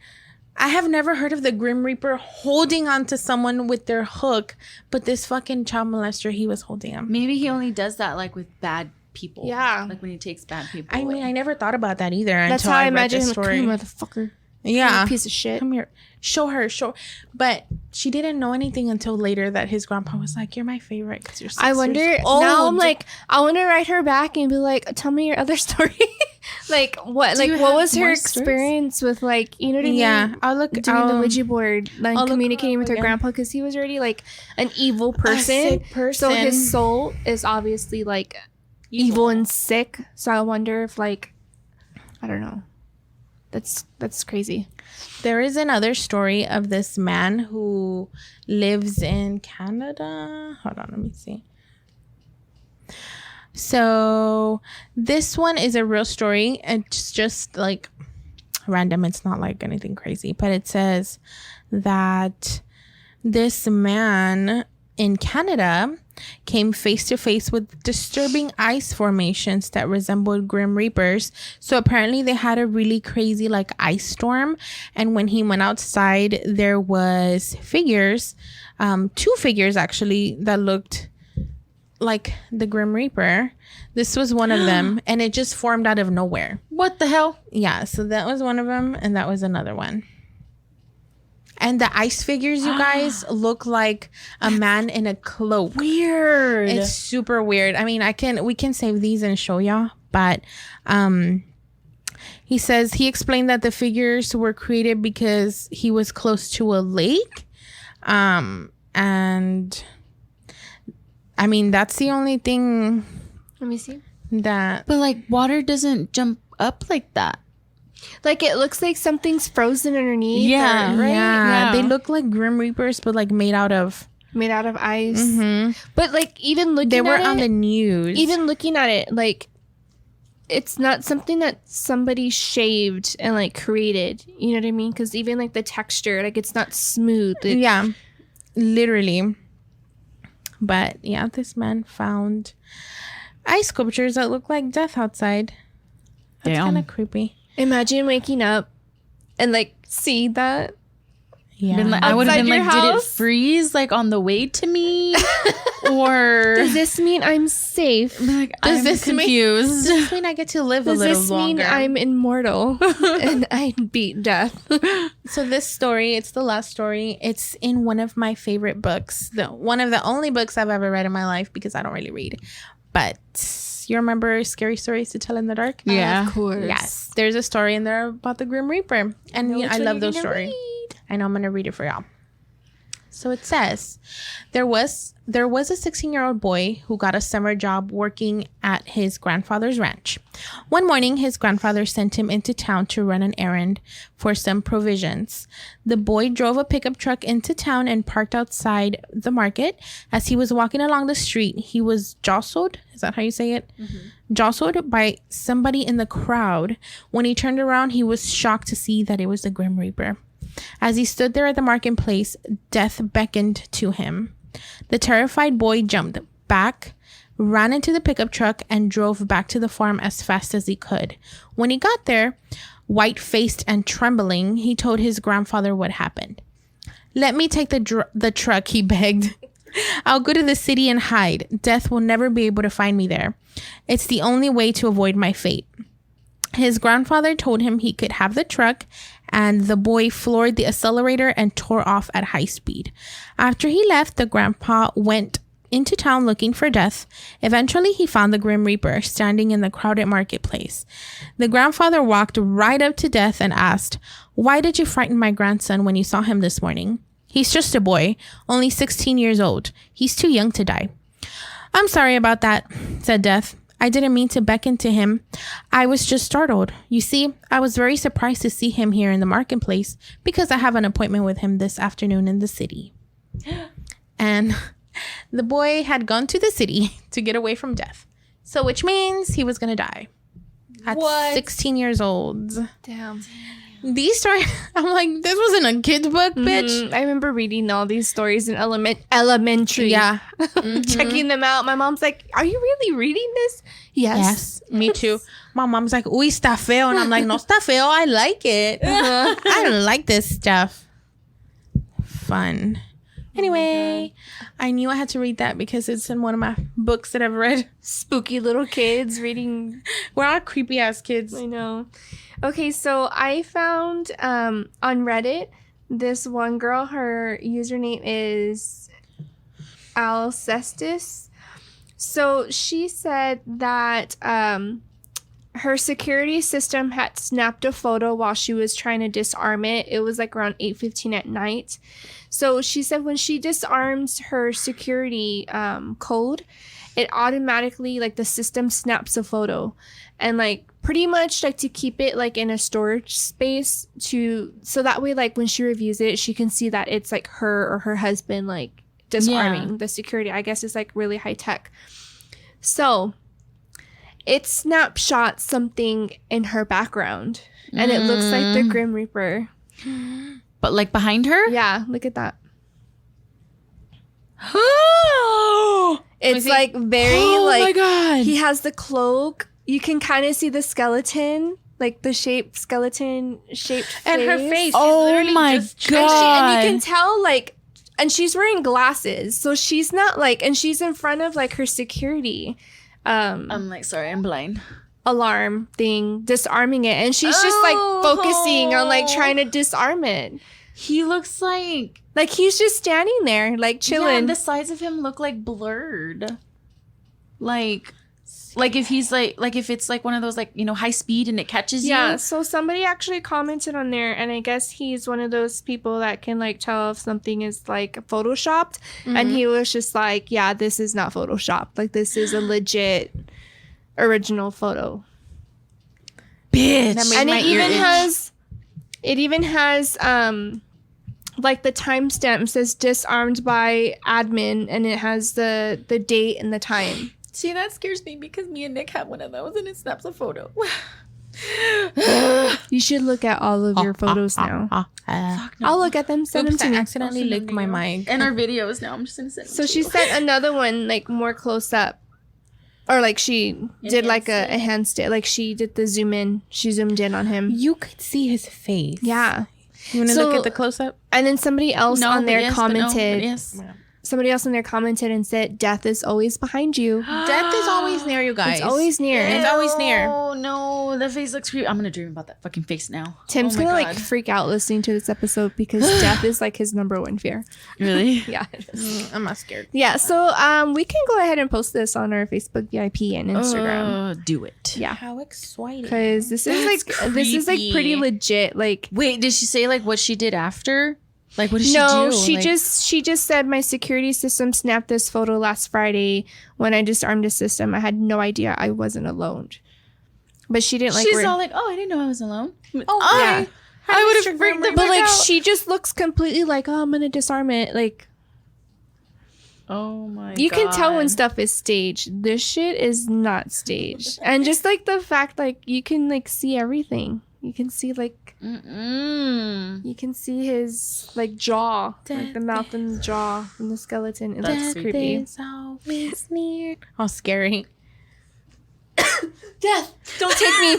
I have never heard of the Grim Reaper holding on to someone with their hook, but this fucking child molester, he was holding him. Maybe he only does that like with bad people. Yeah. Like when he takes bad people I away. mean, I never thought about that either. That's until how I read imagine the him. Come story. here, motherfucker. Yeah. You piece of shit. Come here. Show her. But she didn't know anything until later that his grandpa was like, you're my favorite because you're 6 I wonder, years old. now I'm like, I want to write her back and be like, tell me your other story. Like, what? Do you Like, what have was her more stories? experience with, like, you know what I mean? Yeah. I'll look. Doing the Ouija board, like I'll look communicating her with up her again. grandpa because he was already like an evil person. sick person. So his soul is obviously like evil and sick. So I wonder if, like, I don't know. That's crazy. There is another story of this man who lives in Canada. Hold on, let me see. So this one is a real story. It's just like random. It's not like anything crazy, but it says that this man in Canada came face to face with disturbing ice formations that resembled Grim Reapers. So apparently they had a really crazy like ice storm, and when he went outside there was figures, 2 figures actually, that looked like the Grim Reaper. This was one of them, and it just formed out of nowhere. What the hell? Yeah, so that was one of them, and that was another one. And the ice figures, you guys, look like a man in a cloak. Weird. It's super weird. I mean, we can save these and show y'all, but he says he explained that the figures were created because he was close to a lake. And I mean, that's the only thing Let me see. that But like water doesn't jump up like that. Like, it looks like something's frozen underneath. Yeah, or- right? yeah, they look like Grim Reapers, but like made out of. Made out of ice. But like, even looking They were at on it, the news. even looking at it, like, it's not something that somebody shaved and like created. You know what I mean? Because even like the texture, like, it's not smooth. Yeah, literally. But yeah, this man found ice sculptures that look like death outside. That's Damn. kind of creepy. Imagine waking up and like see that. Yeah. Been like, I would have Outside been your like, did it house? freeze like on the way to me? Or Does this mean I'm safe? like, Does I'm this confused? Does this mean I get to live a Does little this longer? mean I'm immortal and I beat death? So this story, it's the last story. It's in one of my favorite books. One of the only books I've ever read in my life because I don't really read. But you remember Scary Stories to Tell in the Dark? Yeah. Of course. Yes. There's a story in there about the Grim Reaper. And Which I one love you're those gonna stories. read? I know I'm going to read it for y'all. So it says, there was a 16-year-old boy who got a summer job working at his grandfather's ranch. One morning, his grandfather sent him into town to run an errand for some provisions. The boy drove a pickup truck into town and parked outside the market. As he was walking along the street, he was jostled. Is that how you say it? Mm-hmm. Jostled by somebody in the crowd. When he turned around, he was shocked to see that it was the Grim Reaper. As he stood there at the marketplace, death beckoned to him. The terrified boy jumped back, ran into the pickup truck, and drove back to the farm as fast as he could. When he got there, white-faced and trembling, he told his grandfather what happened. "Let me take the truck," he begged. "I'll go to the city and hide. Death will never be able to find me there. It's the only way to avoid my fate." His grandfather told him he could have the truck, and the boy floored the accelerator and tore off at high speed. After he left, the grandpa went into town looking for Death. Eventually, he found the Grim Reaper standing in the crowded marketplace. The grandfather walked right up to Death and asked, "Why did you frighten my grandson when you saw him this morning? He's just a boy, only 16 years old. He's too young to die." "I'm sorry about that," said Death. "I didn't mean to beckon to him. I was just startled. You see, I was very surprised to see him here in the marketplace because I have an appointment with him this afternoon in the city." And the boy had gone to the city to get away from death. So which means he was going to die at 16 years old. Damn. These stories, I'm like, this wasn't a kid's book, bitch. I remember reading all these stories in elementary. Yeah. Checking them out. My mom's like, "Are you really reading this?" Yes, me too. My mom's like, "Uy, está feo." And I'm like, "No está feo. I like it. I like this stuff." Fun. Anyway, I knew I had to read that because it's in one of my books that I've read. Spooky little kids reading. We're all creepy ass kids. I know. Okay, so I found on Reddit this one girl. Her username is Alcestis. So she said that her security system had snapped a photo while she was trying to disarm it. It was like around 8:15 at night. So she said when she disarms her security code, it automatically, like, the system snaps a photo. And, like, pretty much, like, to keep it, like, in a storage space so that way, like, when she reviews it, she can see that it's, like, her or her husband, like, disarming the security. I guess it's, like, really high tech. So it snapshots something in her background. And it looks like the Grim Reaper. But like behind her? Yeah, look at that. Oh, It's like very my like God. he has the cloak. You can kind of see the skeleton, like the skeleton shaped and her face. face. Oh my God. And you can tell like, and she's wearing glasses, so she's not like, and she's in front of like her security I'm like, sorry, I'm blind. alarm thing, disarming it, and she's just like focusing on like trying to disarm it. He looks like He's just standing there, like chilling. Yeah, and the sides of him look like blurred. Like if he's like if it's like one of those like, you know, high speed and it catches you. Yeah, so somebody actually commented on there, and I guess he's one of those people that can like tell if something is like photoshopped. And he was just like, yeah, this is not photoshopped. Like, this is a legit original photo. Bitch. And it even has like the timestamp says disarmed by admin, and it has the date and the time. See, that scares me because me and Nick have one of those and it snaps a photo. You should look at all of your photos now. Fuck no. I'll look at them, send Oops, them to I me. accidentally licked my mic. And our videos now. I'm just gonna send them So to she you. sent another one like more close up, or like she did like a enhanced it, like she did the zoom in. She zoomed in on him. You could see his face. Yeah, You want to look at the close up? And then somebody else on there yes, commented. yes. Somebody else on there commented and said, "Death is always behind you." Death is always near, you guys. It's always near. It's always near. Oh no, the face looks creepy. I'm gonna dream about that fucking face now. Tim's Oh my gonna like God. freak out listening to this episode because death is like his number one fear. Really? Yeah. I'm not scared. Yeah. So we can go ahead and post this on our Facebook VIP and Instagram. Do it. Yeah. How exciting. Because this is like creepy. pretty legit. Like, Wait, did she say like what she did after? Like, what did no, she do? she just said my security system snapped this photo last Friday when I disarmed the system. I had no idea I wasn't alone. But she didn't like. She's all like, "Oh, I didn't know I was alone." Oh, yeah. I would have freaked the But fuck like out. she just looks completely like, oh, I'm gonna disarm it. Like, Oh my you God. can tell when stuff is staged. This shit is not staged. And just like the fact, like, you can like see everything. You can see like you can see his like jaw, like the mouth and the jaw and the skeleton. And that's creepy. Is always near. Oh, scary. Death, don't take me.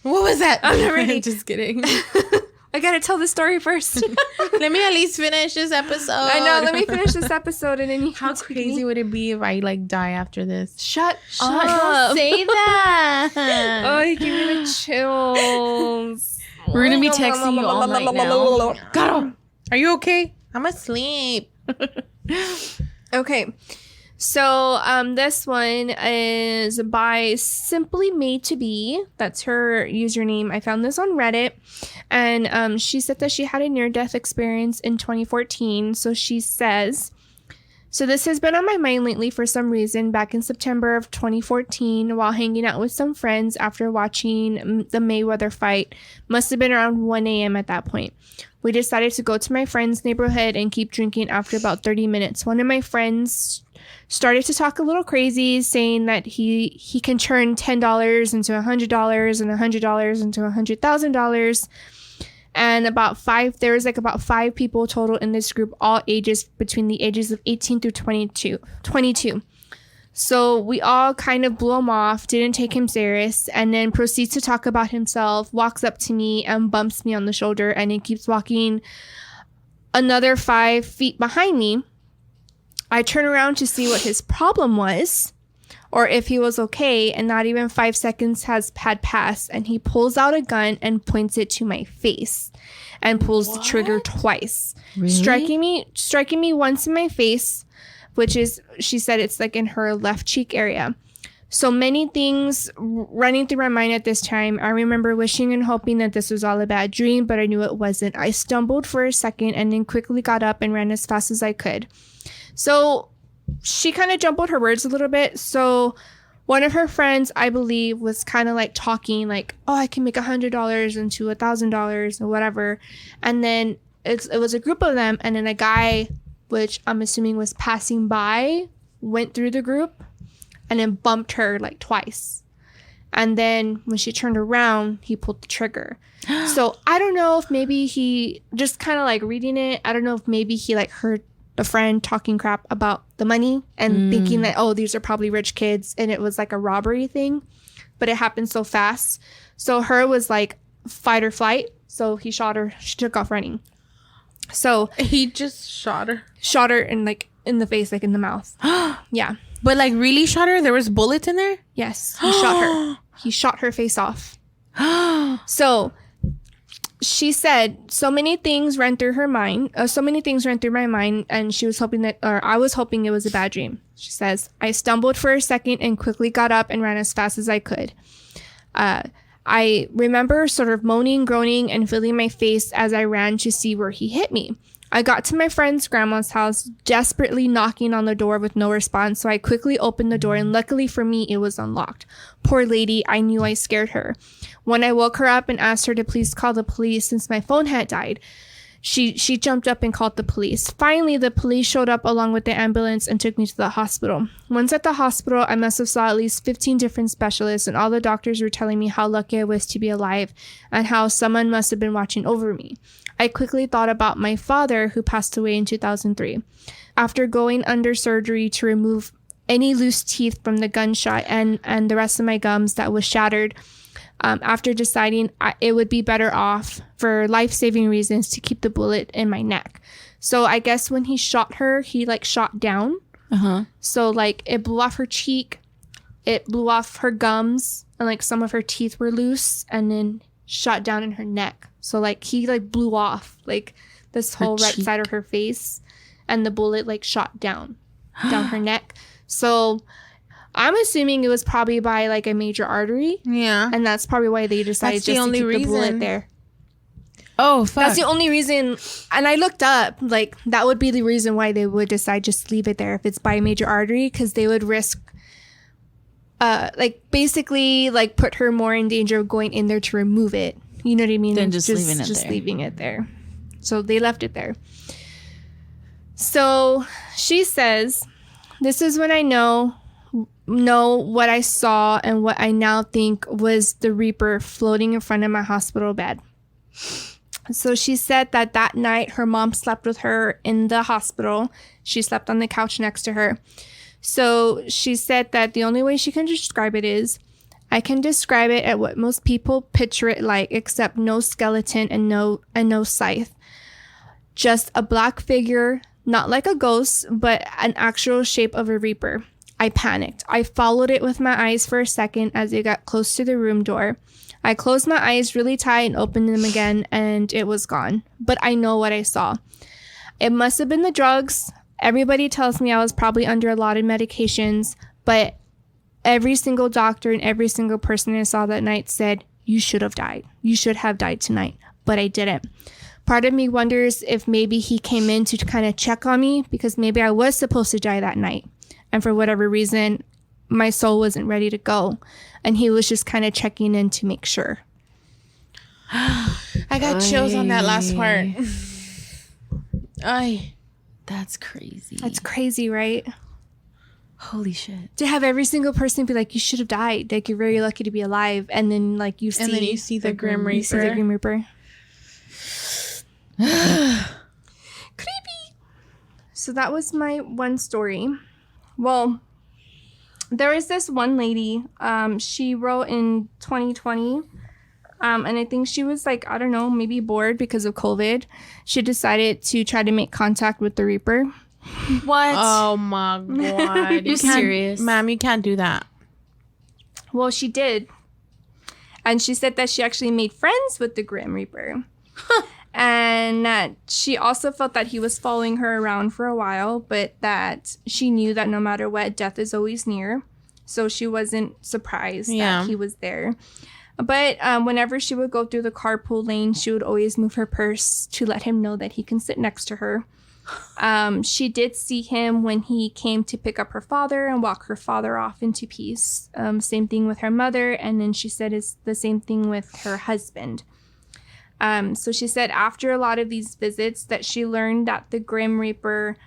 What was that? I'm not ready. Just kidding. I gotta tell the story first. Let me at least finish this episode. I know. Let me finish this episode and then you How can take crazy me. would it be if I like die after this? Shut Don't up. say that. Oh, you give me the chills. We're gonna be texting you all night now. God, are you okay? I'm asleep. Okay. So this one is by Simply Made to Be. That's her username. I found this on Reddit. And she said that she had a near-death experience in 2014. So she says, so this has been on my mind lately for some reason. Back in September of 2014, while hanging out with some friends after watching the Mayweather fight, must have been around 1 a.m. at that point. We decided to go to my friend's neighborhood and keep drinking. After about 30 minutes, one of my friends started to talk a little crazy, saying that he can turn $10 into $100 and $100 into $100,000. And there was like about 5 people total in this group, all ages between the ages of 18 through 22. So we all kind of blew him off, didn't take him serious, and then proceeds to talk about himself, walks up to me and bumps me on the shoulder, and he keeps walking another 5 feet behind me. I turn around to see what his problem was, or if he was okay, and not even 5 seconds had passed, and he pulls out a gun and points it to my face and pulls the trigger twice. Really? Striking me once in my face, which is, she said it's like in her left cheek area. So many things running through my mind at this time. I remember wishing and hoping that this was all a bad dream, but I knew it wasn't. I stumbled for a second and then quickly got up and ran as fast as I could. So she kind of jumbled her words a little bit. So one of her friends, I believe, was kind of like talking like, oh, I can make $100 into $1,000 or whatever. And then it was a group of them. And then a guy, which I'm assuming was passing by, went through the group and then bumped her like twice. And then when she turned around, he pulled the trigger. So I don't know if maybe he just kind of like reading it. I don't know if maybe he like heard a friend talking crap about the money and thinking that, oh, these are probably rich kids, and it was like a robbery thing, but it happened so fast. So her was like fight or flight. So he shot her. She took off running. So He just shot her. shot her in like in the face, like in the mouth. Yeah. But like really shot her? There was bullets in there? Yes. He shot her. He shot her face off. So she said so many things ran through her mind. So many things ran through my mind, and she was hoping that, or I was hoping it was a bad dream. She says, I stumbled for a second and quickly got up and ran as fast as I could. I remember sort of moaning, groaning, and feeling my face as I ran to see where he hit me. I got to my friend's grandma's house, desperately knocking on the door with no response, so I quickly opened the door, and luckily for me, it was unlocked. Poor lady, I knew I scared her. When I woke her up and asked her to please call the police since my phone had died, she jumped up and called the police. Finally, the police showed up along with the ambulance and took me to the hospital. Once at the hospital, I must have saw at least 15 different specialists, and all the doctors were telling me how lucky I was to be alive and how someone must have been watching over me. I quickly thought about my father, who passed away in 2003. After going under surgery to remove any loose teeth from the gunshot and the rest of my gums that was shattered, after deciding it would be better off for life-saving reasons to keep the bullet in my neck. So I guess when he shot her, he like shot down. So like it blew off her cheek, it blew off her gums, and like some of her teeth were loose, and then shot down in her neck. So like he like blew off like this whole right side of her face, and the bullet like shot down her neck. So I'm assuming it was probably by like a major artery. Yeah. And that's probably why they decided just to keep the bullet there. Oh, fuck. That's the only reason. And I looked up, like, that would be the reason why they would decide just to leave it there if it's by a major artery, because they would risk, like, basically, like, put her more in danger of going in there to remove it. You know what I mean? Than just leaving it there. So they left it there. So she says, this is when I know what I saw and what I now think was the Reaper floating in front of my hospital bed. So she said that night her mom slept with her in the hospital. She slept on the couch next to her. So she said that the only way she can describe it is, I can describe it at what most people picture it like, except no skeleton and no scythe. Just a black figure, not like a ghost, but an actual shape of a Reaper. I panicked. I followed it with my eyes for a second as it got close to the room door. I closed my eyes really tight and opened them again, and it was gone. But I know what I saw. It must have been the drugs. Everybody tells me I was probably under a lot of medications, but every single doctor and every single person I saw that night said, you should have died. You should have died tonight. But I didn't. Part of me wonders if maybe he came in to kind of check on me, because maybe I was supposed to die that night. And for whatever reason, my soul wasn't ready to go. And he was just kind of checking in to make sure. I got chills on that last part. Ay. That's crazy. That's crazy, right? Holy shit. To have every single person be like, you should have died. Like, you're very lucky to be alive. And then, like, you see the Grim Reaper. You see the Grim Reaper. Creepy. So that was my one story. Well, there was this one lady, she wrote in 2020, and I think she was like, I don't know, maybe bored because of COVID. She decided to try to make contact with the Reaper. What? Oh my God. You're serious? Ma'am, you can't do that. Well, she did. And she said that she actually made friends with the Grim Reaper. And that she also felt that he was following her around for a while, but that she knew that no matter what, death is always near. So she wasn't surprised that he was there. But whenever she would go through the carpool lane, she would always move her purse to let him know that he can sit next to her. She did see him when he came to pick up her father and walk her father off into peace. Same thing with her mother. And then she said it's the same thing with her husband. So she said after a lot of these visits that she learned that the Grim Reaper,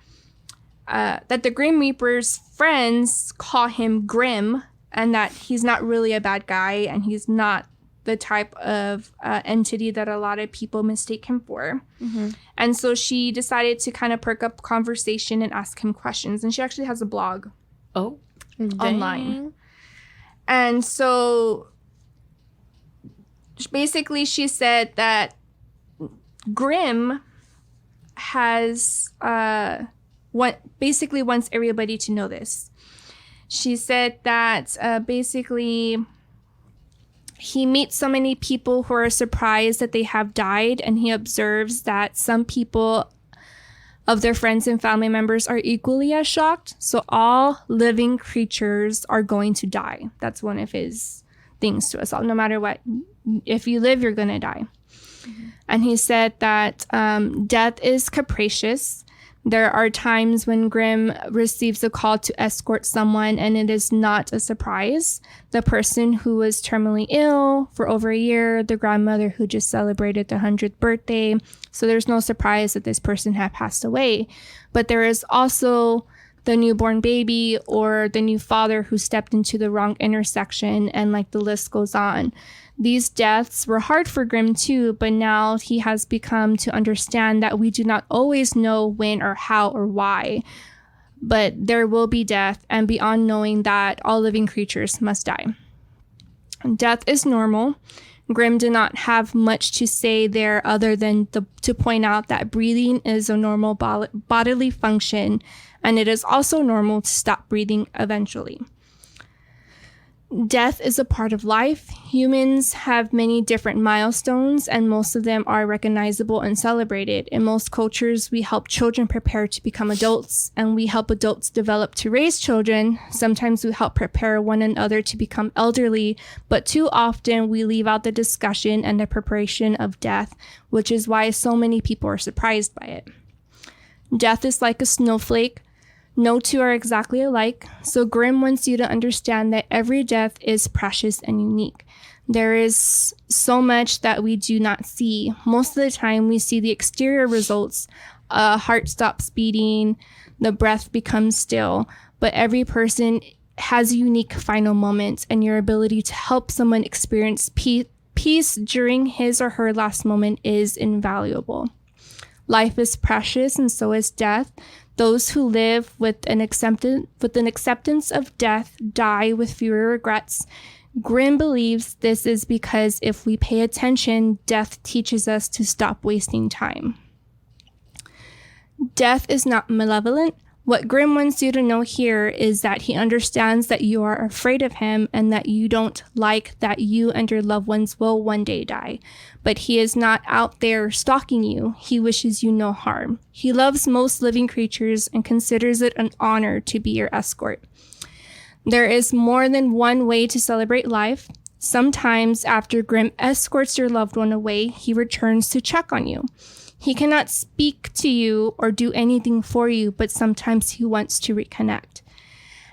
that the Grim Reaper's friends call him Grim, and that he's not really a bad guy and he's not the type of entity that a lot of people mistake him for. Mm-hmm. And so she decided to kind of perk up conversation and ask him questions. And she actually has a blog online. And so basically she said that Grim has basically wants everybody to know this. She said that basically he meets so many people who are surprised that they have died, and he observes that some people of their friends and family members are equally as shocked. So all living creatures are going to die. That's one of his things to us all. No matter what, if you live, you're going to die. Mm-hmm. And he said that death is capricious. There are times when Grim receives a call to escort someone, and it is not a surprise. The person who was terminally ill for over a year, the grandmother who just celebrated the 100th birthday. So there's no surprise that this person had passed away. But there is also the newborn baby or the new father who stepped into the wrong intersection, and like the list goes on. These deaths were hard for Grim too, but now he has become to understand that we do not always know when or how or why, but there will be death, and beyond knowing that all living creatures must die. Death is normal. Grimm did not have much to say there other than to point out that breathing is a normal bodily function, and it is also normal to stop breathing eventually. Death is a part of life. Humans have many different milestones, and most of them are recognizable and celebrated. In most cultures, we help children prepare to become adults, and we help adults develop to raise children. Sometimes we help prepare one another to become elderly, but too often we leave out the discussion and the preparation of death, which is why so many people are surprised by it. Death is like a snowflake. No two are exactly alike, so Grimm wants you to understand that every death is precious and unique. There is so much that we do not see. Most of the time, we see the exterior results. Heart stops beating, the breath becomes still, but every person has a unique final moment, and your ability to help someone experience peace during his or her last moment is invaluable. Life is precious, and so is death. Those who live with an acceptance of death die with fewer regrets. Grimm believes this is because if we pay attention, death teaches us to stop wasting time. Death is not malevolent. What Grimm wants you to know here is that he understands that you are afraid of him and that you don't like that you and your loved ones will one day die. But he is not out there stalking you. He wishes you no harm. He loves most living creatures and considers it an honor to be your escort. There is more than one way to celebrate life. Sometimes after Grimm escorts your loved one away, he returns to check on you. He cannot speak to you or do anything for you, but sometimes he wants to reconnect.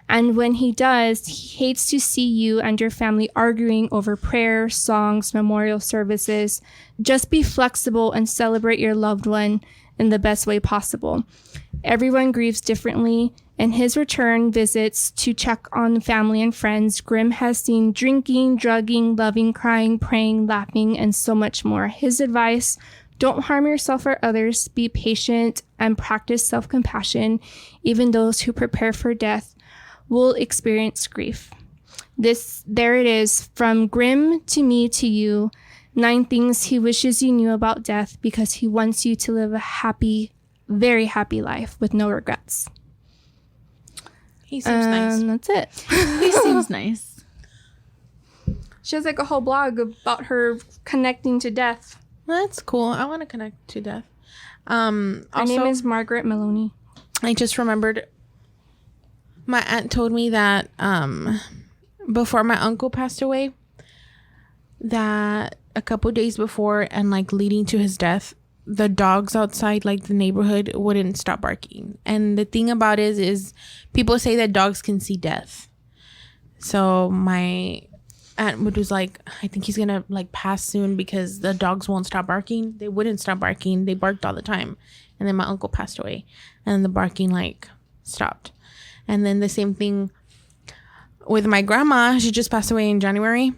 And when he does, he hates to see you and your family arguing over prayer, songs, memorial services. Just be flexible and celebrate your loved one in the best way possible. Everyone grieves differently. In his return visits to check on family and friends, Grimm has seen drinking, drugging, loving, crying, praying, laughing, and so much more. His advice: don't harm yourself or others, be patient, and practice self-compassion. Even those who prepare for death will experience grief. There it is, from Grimm to me to you, 9 things he wishes you knew about death because he wants you to live a happy, very happy life with no regrets. He seems nice. That's it. He seems nice. She has like a whole blog about her connecting to death. That's cool. I want to connect to death. Her name is Margaret Maloney. I just remembered my aunt told me that before my uncle passed away, that a couple days before and like leading to his death, the dogs outside like the neighborhood wouldn't stop barking. And the thing about it is people say that dogs can see death. So my aunt was like, I think he's gonna like pass soon because the dogs won't stop barking. They wouldn't stop barking. They barked all the time. And then my uncle passed away and the barking like stopped. And then the same thing with my grandma. She just passed away in January.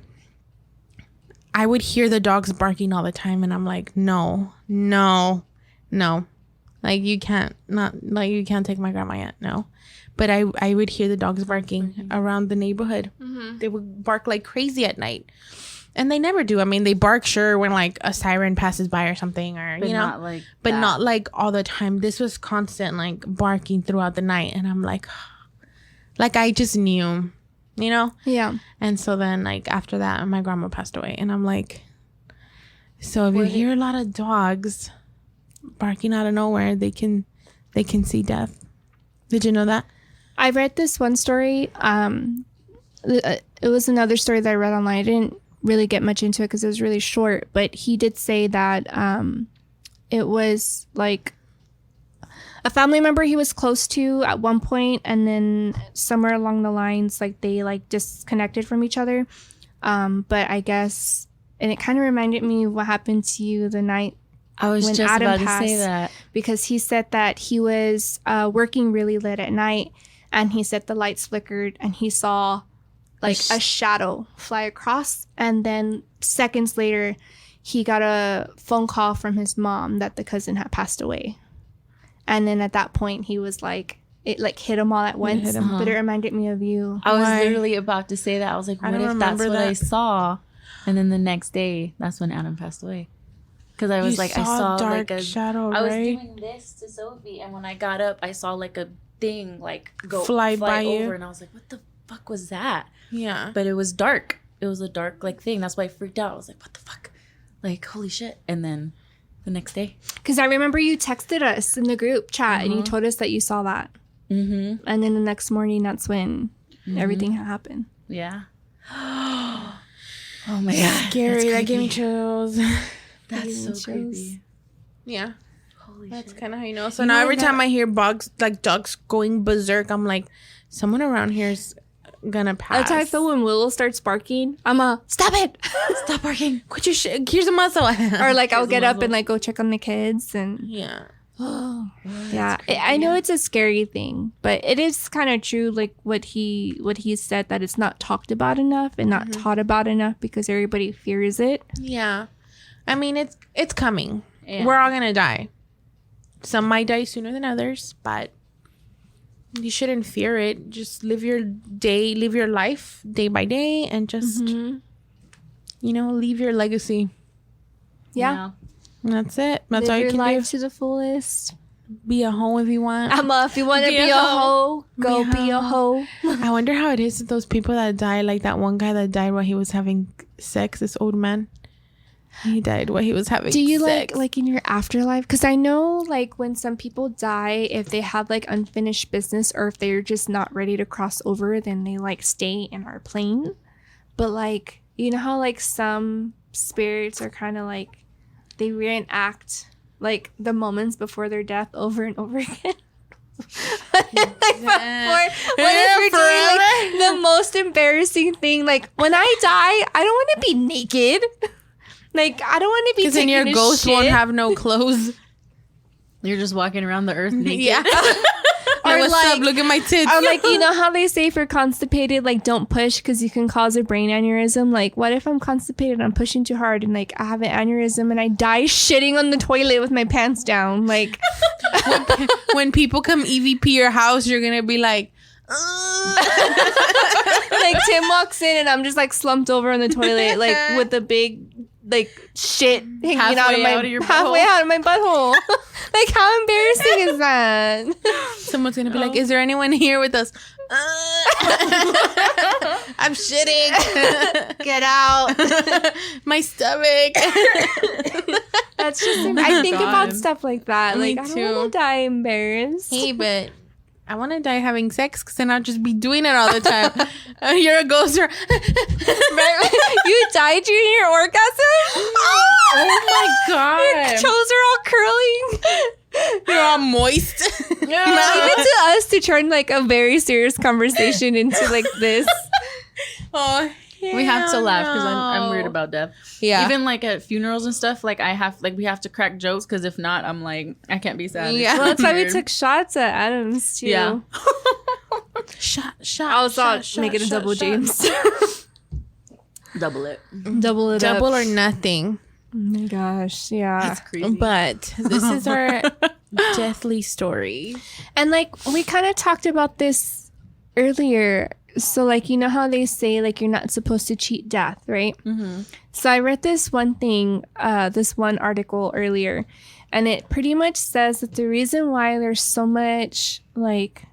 I would hear the dogs barking all the time and I'm like, no. Like you can't take my grandma yet. No. But I would hear the dogs barking around the neighborhood. Mm-hmm. They would bark like crazy at night. And they never do. I mean, they bark sure when like a siren passes by or something, or but you know, not like but that. not like all the time. This was constant like barking throughout the night. And I'm like I just knew, you know? Yeah. And so then like after that, my grandma passed away and I'm like, so if you hear a lot of dogs barking out of nowhere, they can see death. Did you know that? I read this one story. It was another story that I read online. I didn't really get much into it because it was really short, but he did say that it was like a family member he was close to at one point, and then somewhere along the lines, like they like disconnected from each other. But I guess, and it kind of reminded me of what happened to you the night I was when just Adam about passed, to say that, because he said that he was working really late at night, and he said the lights flickered, and he saw like a shadow fly across, and then seconds later, he got a phone call from his mom that the cousin had passed away. And then at that point, he was like, it like hit them all at once. hit 'em. But it reminded me of you. I was Why? literally about to say that. I was like, I what don't if that's remember what I that. saw? And then the next day, that's when Adam passed away. Because I was You like, I saw dark like a shadow, I was right? doing this to Sophie, and when I got up, I saw like a thing like go Fly by over, you. and I was like, what the fuck was that? Yeah. But it was dark. It was a dark like thing. That's why I freaked out. I was like, what the fuck? Like, holy shit. And then the next day. Because I remember you texted us in the group chat and you told us that you saw that. Mm-hmm. And then the next morning, that's when everything happened. Yeah. Oh my god. Scary. That gave me chills. That's so chills. creepy. Yeah. Holy That's shit. kind of how you know. So now every time I hear dogs going berserk, I'm like, someone around here is gonna pass. That's how I feel when Willow starts barking. I'm stop it! Stop barking. Quit your shit. Here's a muscle. Or like I'll Here's a get up muzzle. and like go check on the kids and yeah. yeah. I know it's a scary thing, but it is kind of true. Like what he said, that it's not talked about enough and not taught about enough because everybody fears it. Yeah. I mean, it's coming. Yeah. We're all gonna die. Some might die sooner than others, but you shouldn't fear it. Just live your life day by day, and just leave your legacy. Yeah. And that's it. That's Live all you your can life do. to the fullest. Be a hoe if you want. If you want to be a hoe, go be a hoe. I wonder how it is with those people that die. Like that one guy that died while he was having sex. This old man. He died while he was having sex. Do you like in your afterlife? Because I know like when some people die, if they have like unfinished business or if they're just not ready to cross over, then they like stay in our plane. But like, you know how like some spirits are kind of like they reenact like the moments before their death over and over again. Like before, what if you're doing like the most embarrassing thing? Like when I die, I don't want to be naked. Like I don't want to be because then taking your a ghost shit. won't have no clothes. You're just walking around the earth naked. Yeah. Or What's like- up? Look at my tits. Or like, you know how they say if you're constipated, like don't push because you can cause a brain aneurysm. Like what if I'm constipated, I'm pushing too hard and like I have an aneurysm and I die shitting on the toilet with my pants down. Like When people come EVP your house, you're gonna be like, like Tim walks in and I'm just like slumped over on the toilet like with a big like shit hanging halfway out of my butthole. Like how embarrassing is that? someone's gonna be like, is there anyone here with us? I'm shitting. Get out. My stomach. That's just I think about God. stuff like that. Me Like I too. don't want to die embarrassed. Hey, but I want to die having sex because then I'll just be doing it all the time. You're a ghost. Right? You died during your orgasm? Oh my god. Your toes are all curling. You're all moist. Leave it to us to turn like a very serious conversation into like this. Oh, We have to laugh because I'm no. weird about death. Yeah. Even like at funerals and stuff, like we have to crack jokes because if not, I'm like I can't be sad. Yeah. Well, that's why we Weird. took shots at Adams too. Yeah. shot. I was thought make it a double James. Double it. Double it Double up. or nothing. Oh my gosh, yeah. That's crazy. But this is our deathly story. And like we kind of talked about this earlier. So like you know how they say like you're not supposed to cheat death, right? Mm-hmm. So I read this one thing, this one article earlier, and it pretty much says that the reason why there's so much like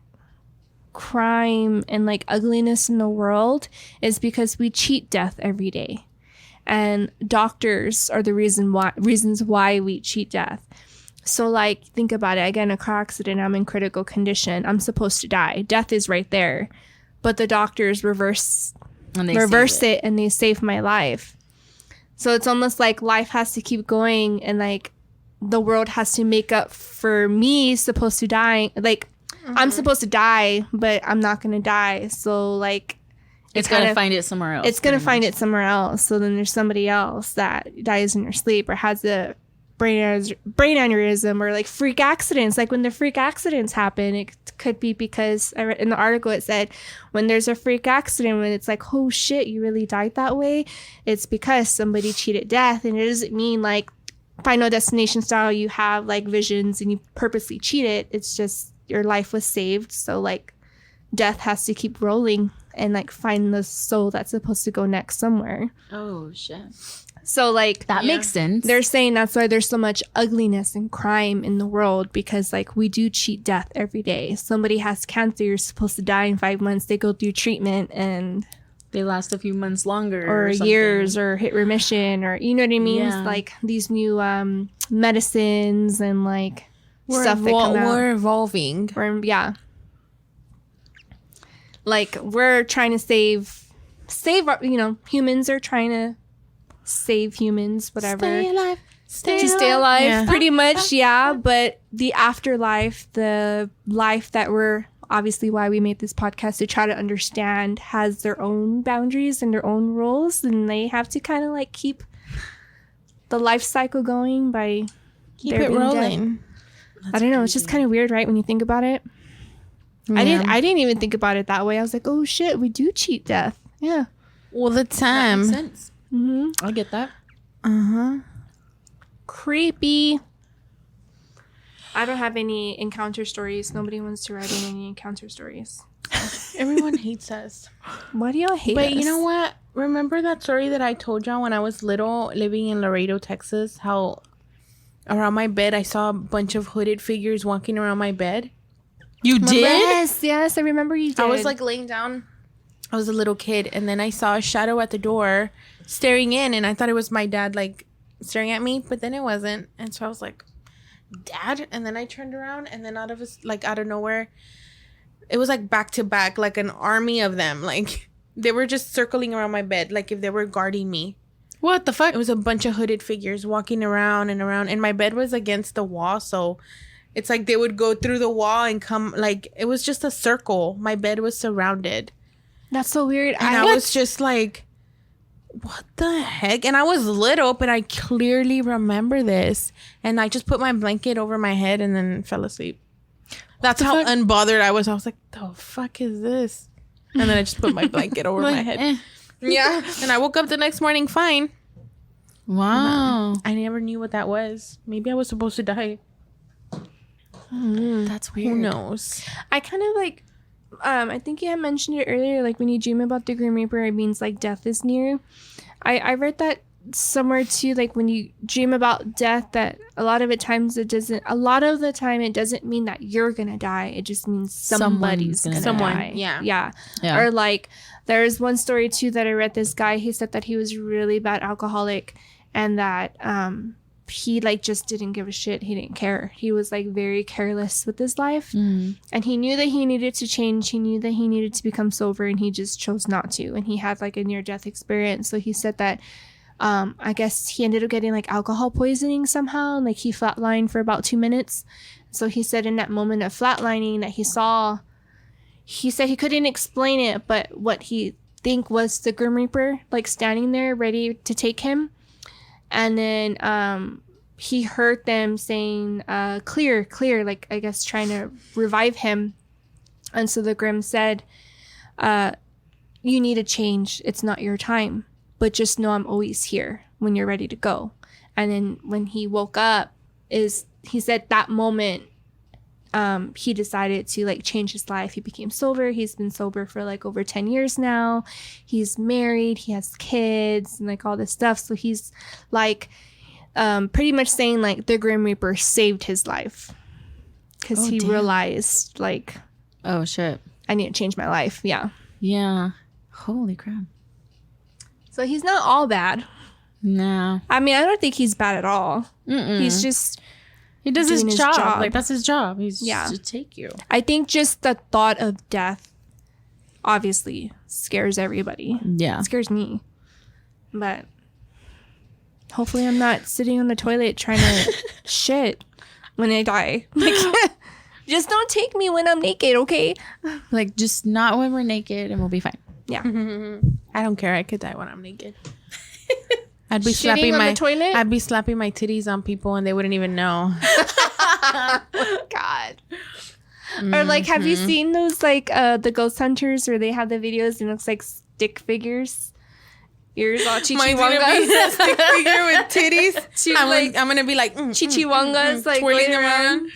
crime and like ugliness in the world is because we cheat death every day. And doctors are the reasons why we cheat death. So like think about it, I get in a car accident, I'm in critical condition, I'm supposed to die. Death is right there. But the doctors reverse And it and they save my life. So it's almost like life has to keep going and like the world has to make up for me supposed to die. Like I'm supposed to die, but I'm not going to die. So like It's gonna find it somewhere else. it's going to find it somewhere else. So then there's somebody else that dies in their sleep or has a brain aneurysm or like freak accidents. Like when the freak accidents happen, it could be because I read in the article, it said when there's a freak accident, when it's like, oh shit, you really died that way, it's because somebody cheated death. And it doesn't mean like Final Destination style, you have like visions and you purposely cheat it. It's just your life was saved. So like death has to keep rolling and like find the soul that's supposed to go next somewhere. Oh shit. So like That makes sense. they're saying that's why there's so much ugliness and crime in the world, because like we do cheat death every day. Somebody has cancer, you're supposed to die in 5 months. They go through treatment and they last a few months longer or something. years or hit remission, or you know what I mean? Yeah. It's like these new medicines and like stuff that come out. We're evolving. Yeah. Like we're trying to save our, you know, humans are trying to save humans, whatever. Stay alive. To stay alive, Yeah. pretty much, yeah. But the afterlife, the life that we're obviously why we made this podcast to try to understand, has their own boundaries and their own rules, and they have to kind of like keep the life cycle going by Keep there it being death. rolling. I don't know. It's just kind of weird, right? When you think about it. Yeah. I didn't even think about it that way. I was like, oh shit, we do cheat death. Yeah. All the That time. makes sense. Mm-hmm. I get that. Uh-huh. Creepy. I don't have any encounter stories. Nobody wants to write in any encounter stories. Everyone hates us. Why do y'all hate But us? you know what? Remember that story that I told y'all when I was little, living in Laredo, Texas? How around my bed I saw a bunch of hooded figures walking around my bed. You Remember? Yes, I remember you did. I was like laying down. I was a little kid, and then I saw a shadow at the door staring in, and I thought it was my dad, like, staring at me, but then it wasn't. And so I was like, Dad? And then I turned around, and then out of nowhere, it was like back to back, like an army of them. Like, they were just circling around my bed, like if they were guarding me. What the fuck? It was a bunch of hooded figures walking around and around, and my bed was against the wall, so it's like they would go through the wall and come, like, it was just a circle. My bed was surrounded. That's so weird. And I was just like, what the heck? And I was little, but I clearly remember this. And I just put my blanket over my head and then fell asleep. That's how unbothered I was. I was like, the fuck is this? And then I just put my blanket over my head. Yeah. And I woke up the next morning fine. Wow. I never knew what that was. Maybe I was supposed to die. That's weird. Who knows? I kind of like, I think you had mentioned it earlier, like when you dream about the Grim Reaper, it means like death is near. I read that somewhere too, like when you dream about death, that a lot of the time it doesn't mean that you're gonna die. It just means somebody's gonna die. Yeah. Yeah. Or like there's one story too that I read. This guy, he said that he was a really bad alcoholic, and that he like just didn't give a shit. He didn't care. He was like very careless with his life. And he knew that he needed to change. He knew that he needed to become sober, and he just chose not to. And he had like a near-death experience. So he said that I guess he ended up getting like alcohol poisoning somehow, and like he flatlined for about 2 minutes. So he said in that moment of flatlining that he said he couldn't explain it, but what he think was the Grim Reaper like standing there ready to take him. And then he heard them saying, clear, like, I guess, trying to revive him. And so the Grim said, you need to change. It's not your time. But just know I'm always here when you're ready to go. And then when he woke up, he said that moment, he decided to like change his life. He became sober. He's been sober for like over 10 years now. He's married. He has kids and like all this stuff. So he's like pretty much saying like the Grim Reaper saved his life, because he realized like, Oh shit. I need to change my life. Yeah. Yeah. Holy crap. So he's not all bad. No. I mean, I don't think he's bad at all. Mm-mm. He's just, He does his doing his job. job. Like that's his job. He's Yeah. to take you. I think just the thought of death obviously scares everybody. Yeah. It scares me. But hopefully I'm not sitting on the toilet trying to shit when I die. Like, just don't take me when I'm naked, okay? Like just not when we're naked, and we'll be fine. Yeah. I don't care. I could die when I'm naked. I'd be Shitting on the toilet? I'd be slapping my titties on people and they wouldn't even know. God. Or like, have you seen those like the ghost hunters where they have the videos and it looks like stick figures? ears all Mine's gonna be chichiwangas. a stick figure with titties. like I'm gonna be like chichiwangas, like twirling going around,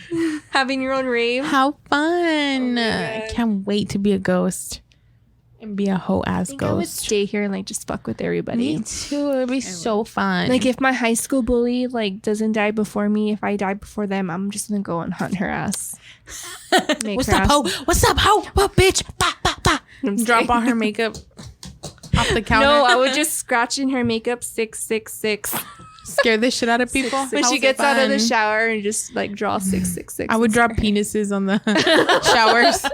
having your own rave. How fun! my I God. can't wait to be a ghost and be a whole ass I think I would ghost. stay here and like just fuck with everybody. Me too. It'd be so fun. Like if my high school bully like doesn't die before me, if I die before them, I'm just gonna go and hunt her ass. Make what's her up, ass- ho? What's up, ho? What, bitch? Bah, bah, bah. I'm Drop kidding. all her makeup off the counter. No, I would just scratch in her makeup 666 scare the shit out of people. when How she gets out of the fun. shower and just like draw 666. I would drop penises on the showers.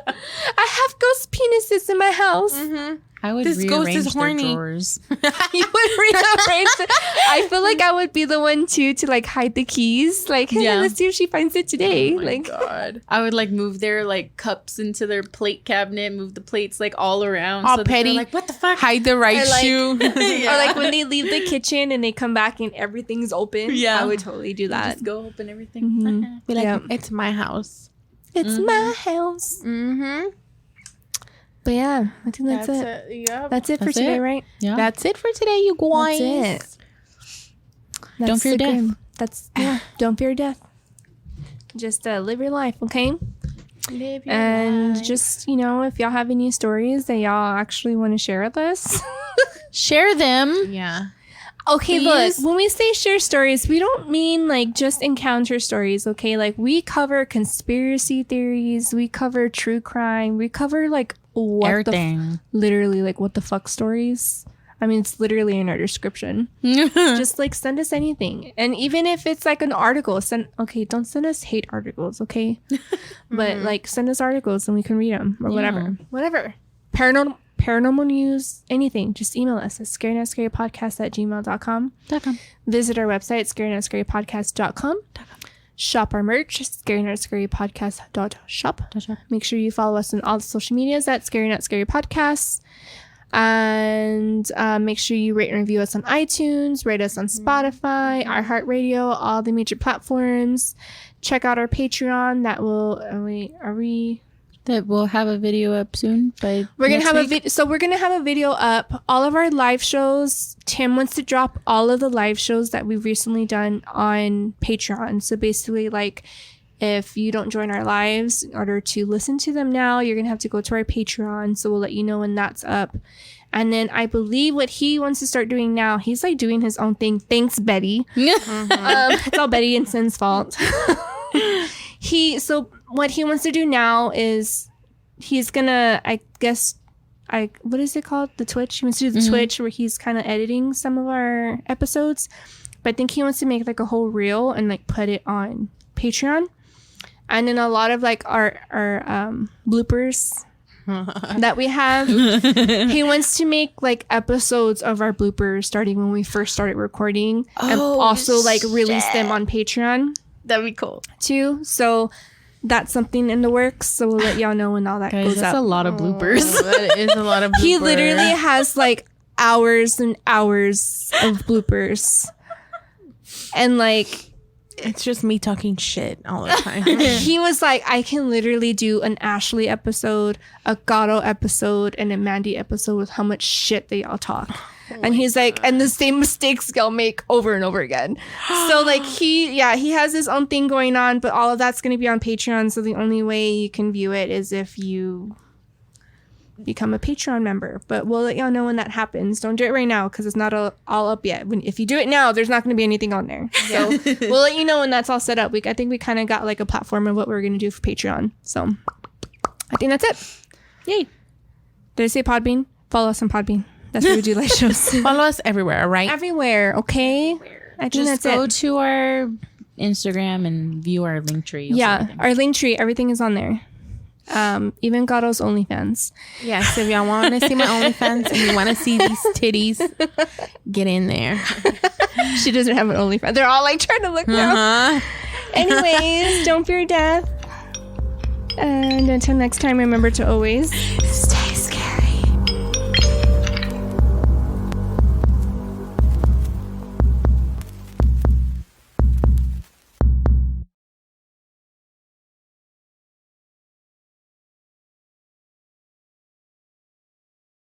I have ghost penises in my house. I would This ghost rearrange is their horny. drawers. You would rearrange it. I feel like I would be the one too to like hide the keys. Like, hey, Yeah. let's see if she finds it today. God. I would like move their like cups into their plate cabinet, move the plates like all around. All that they're petty. like, what the fuck? Hide the right Or, like- shoe. Or like when they leave the kitchen and they come back and everything's open. Yeah. I would totally do that. Just go open everything. Mhm. Be like, Yep. it's my house. It's my house. Mm-hmm. But yeah, I think that's it. Yep. That's it for That's today, it. right? Yeah. That's it for today, you guys. That's it. Don't fear the death. grim. That's yeah. Don't fear death. Just live your life, okay? Live your And life. just if y'all have any stories that y'all actually want to share with us. Share them. Yeah. Okay, Please? look, when we say share stories, we don't mean like just encounter stories, okay? Like we cover conspiracy theories, we cover true crime, we cover like Everything. literally like what the fuck stories. I mean, it's literally in our description. Just like send us anything. And even if it's like an article, don't send us hate articles, okay? But like send us articles and we can read them or whatever. Whatever. Paranormal news, anything. Just email us at scarednotscarypodcast@gmail.com. Visit our website, scarednotscarypodcast.com. Shop our merch, scarednotscarypodcast.shop. Make sure you follow us on all the social medias at Scary Not Scary Podcasts. And make sure you rate and review us on iTunes, rate us on Spotify, iHeartRadio, all the major platforms. Check out our Patreon. That will That we'll have a video up soon. we're gonna have a video. So we're gonna have a video up. All of our live shows. Tim wants to drop all of the live shows that we've recently done on Patreon. So basically, like, if you don't join our lives, in order to listen to them now, you're gonna have to go to our Patreon. So we'll let you know when that's up. And then I believe what he wants to start doing now, he's like doing his own thing. Thanks, Betty. It's all Betty and Sin's fault. So what he wants to do now is he's gonna, what is it called? The Twitch. He wants to do the Twitch where he's kind of editing some of our episodes. But I think he wants to make like a whole reel and like put it on Patreon. And then a lot of like our bloopers that we have, he wants to make like episodes of our bloopers starting when we first started recording, and also like release them on Patreon That'd be cool. too. So that's something in the works. So we'll let y'all know when all that Guys, goes that's up. a lot of bloopers. That is a lot of He bloopers. literally has like hours and hours of bloopers. And like It's just me talking shit all the time. he was like, I can literally do an Ashley episode, a Gato episode, and a Mandy episode with how much shit they all talk. And he's like, and the same mistakes y'all make over and over again. So like he has his own thing going on, but all of that's going to be on Patreon. So the only way you can view it is if you become a Patreon member. But we'll let y'all know when that happens. Don't do it right now because it's not all up yet. If you do it now, there's not going to be anything on there. So we'll let you know when that's all set up. I think we kind of got like a platform of what we're going to do for Patreon. So I think that's it. Yay. Did I say Podbean? Follow us on Podbean. That's where we do live shows. Follow us everywhere, right? Everywhere, okay? I think Just that's go it. to our Instagram and view our link tree. Yeah, our link tree, everything is on there. Even Gato's OnlyFans. Yes, if y'all want to see my OnlyFans and you want to see these titties, get in there. She doesn't have an OnlyFans. They're all like trying to look now. Anyways, don't fear death. And until next time, remember to always Stay